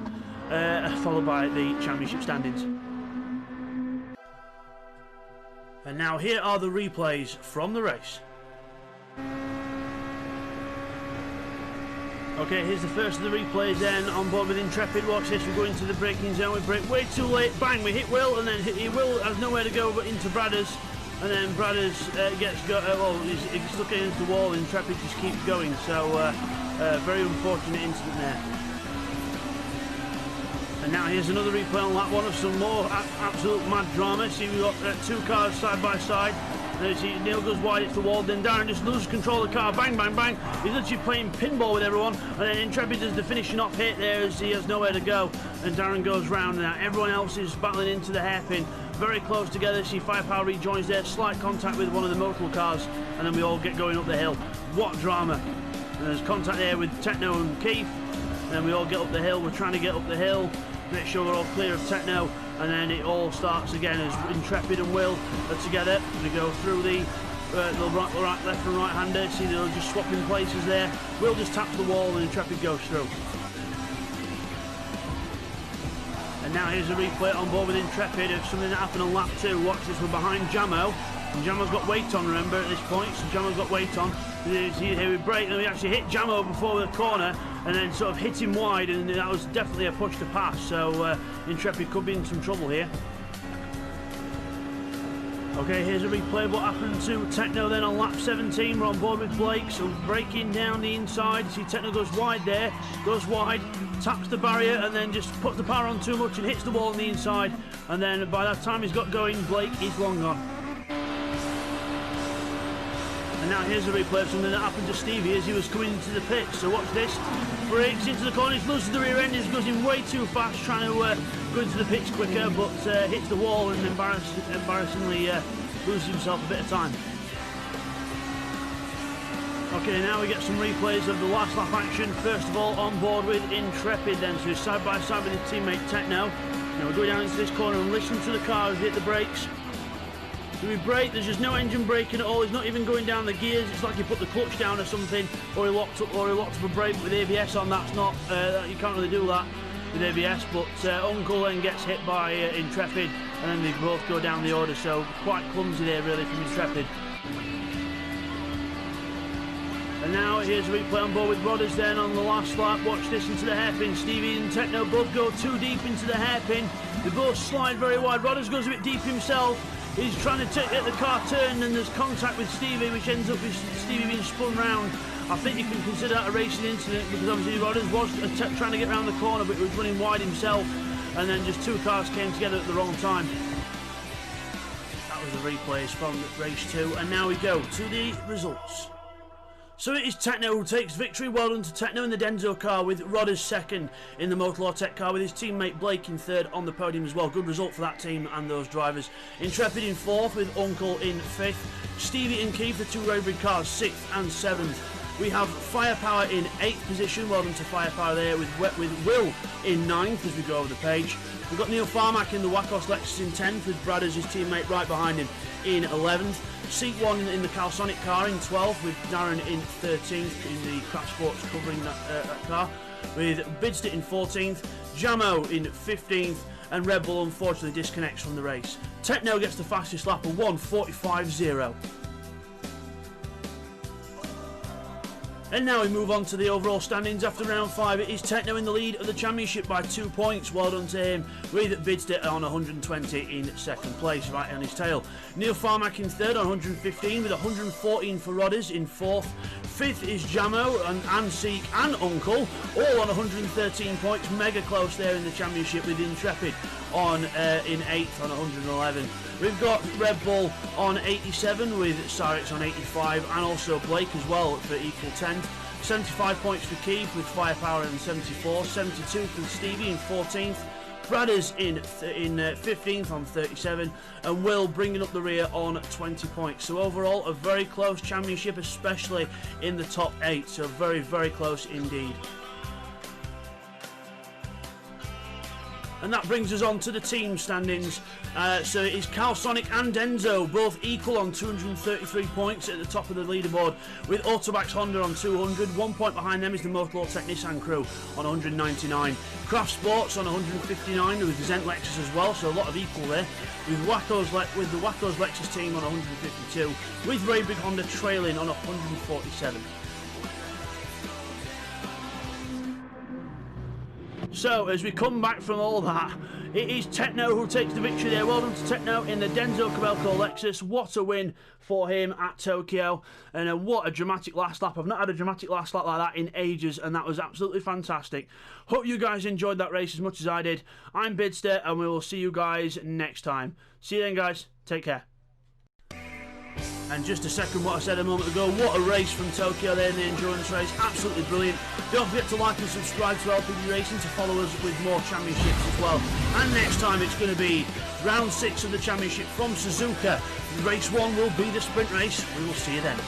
followed by the championship standings. And now here are the replays from the race. Okay, here's the first of the replays then, on board with Intrepid. Watch this, we're going to the braking zone, we brake way too late, bang, we hit Will, and then Will has nowhere to go but into Bradders, and then Bradders he's stuck against the wall, and Intrepid just keeps going, so very unfortunate incident there. And now here's another replay on lap 1 of some more absolute mad drama. See, we've got 2 cars side by side. Now you see Neil goes wide, it's the wall, then Darren just loses control of the car, bang, bang, bang. He's literally playing pinball with everyone, and then Intrepid does the finishing off hit there as he has nowhere to go, and Darren goes round, and now everyone else is battling into the hairpin, very close together. See Firepower rejoins there, slight contact with one of the motor cars, and then we all get going up the hill. What drama. And there's contact there with Techno and Keith, and then we all get up the hill. We're trying to get up the hill, make sure we're all clear of Techno, and then it all starts again as Intrepid and Will are together. We go through the right, left and right hander. See, they're just swapping places there. Will just taps the wall and Intrepid goes through. And now here's a replay on board with Intrepid of something that happened on lap 2. Watch this, we're behind Jamo. And Jamo's got weight on, remember, at this point. So Jamo's got weight on. See, here we brake, and we actually hit Jamo before the corner, and then sort of hit him wide, and that was definitely a push to pass. So Intrepid could be in some trouble here. Okay, here's a replay of what happened to Techno then on lap 17. We're on board with Blake, so braking down the inside. See, Techno goes wide there, goes wide, taps the barrier, and then just puts the power on too much and hits the wall on the inside. And then by that time he's got going, Blake is long gone. And now here's a replay of something that happened to Stevie as he was coming into the pit. So watch this. Brakes into the corner, he loses the rear end, he goes in way too fast, trying to go into the pits quicker, but hits the wall and embarrassingly loses himself a bit of time. Okay, now we get some replays of the last lap action. First of all, on board with Intrepid then, so he's side by side with his teammate Techno. Now we go down into this corner and listen to the car as he hit the brakes. So we brake, there's just no engine braking at all, he's not even going down the gears, it's like he put the clutch down or something, or he locked up a brake with ABS on. That's not, you can't really do that with ABS, but Uncle then gets hit by Intrepid, and then they both go down the order, so quite clumsy there really from Intrepid. And now here's a replay on board with Rodders then on the last lap. Watch this into the hairpin. Stevie and Techno both go too deep into the hairpin. They both slide very wide. Rodders goes a bit deep himself. He's trying to get the car turned, and there's contact with Stevie, which ends up with Stevie being spun round. I think you can consider that a racing incident, because obviously Rodders was trying to get around the corner, but he was running wide himself, and then just two cars came together at the wrong time. That was the replays from race 2, and now we go to the results. So it is Techno who takes victory. Well done to Techno in the Denso car, with Rodders second in the Motorlaw Tech car, with his teammate Blake in third on the podium as well. Good result for that team and those drivers. Intrepid in fourth, with Uncle in fifth. Stevie and Keith, the two Roadbridge cars, sixth and seventh. We have Firepower in 8th position. Well done to Firepower there, with Will in 9th as we go over the page. We've got Neil Farmack in the Wackos Lexus in 10th, with Brad as his teammate right behind him in 11th. Seat 1 in the Calsonic car in 12th, with Darren in 13th in the Craft Sports covering that car, with Bidstead in 14th, Jamo in 15th, and Red Bull unfortunately disconnects from the race. Techno gets the fastest lap of 1:45.0. And now we move on to the overall standings after round 5. It is Techno in the lead of the championship by 2 points. Well done to him, with Bidstead on 120 in second place, right on his tail. Neil Farmack in third on 115, with 114 for Rodders in fourth. Fifth is Jamo and Seek and Uncle, all on 113 points. Mega close there in the championship, with Intrepid on in 8th on 111. We've got Red Bull on 87, with Sarix on 85, and also Blake as well for equal 10. 75 points for Keith, with Firepower in 74. 72 for Stevie in 14th. Bradders in 15th on 37, and Will bringing up the rear on 20 points. So overall, a very close championship, especially in the top 8. So very, very close indeed. And that brings us on to the team standings. So it is Calsonic and Denso both equal on 233 points at the top of the leaderboard, with Autobax Honda on 200. 1 point behind them is the Motorlaw Tech Nissan crew on 199. Craft Sports on 159, with Zent Lexus as well, so a lot of equal there. With the Wackos Lexus team on 152, with Ray Big Honda trailing on 147. So, as we come back from all that, it is Techno who takes the victory there. Well done to Techno in the Denso Cabelco Lexus. What a win for him at Tokyo. And what a dramatic last lap. I've not had a dramatic last lap like that in ages, and that was absolutely fantastic. Hope you guys enjoyed that race as much as I did. I'm Bidster, and we will see you guys next time. See you then, guys. Take care. And just to second what I said a moment ago, what a race from Tokyo there in the endurance race. Absolutely brilliant. Don't forget to like and subscribe to LPB Racing to follow us with more championships as well. And next time it's going to be round 6 of the championship from Suzuka. Race 1 will be the sprint race. We will see you then.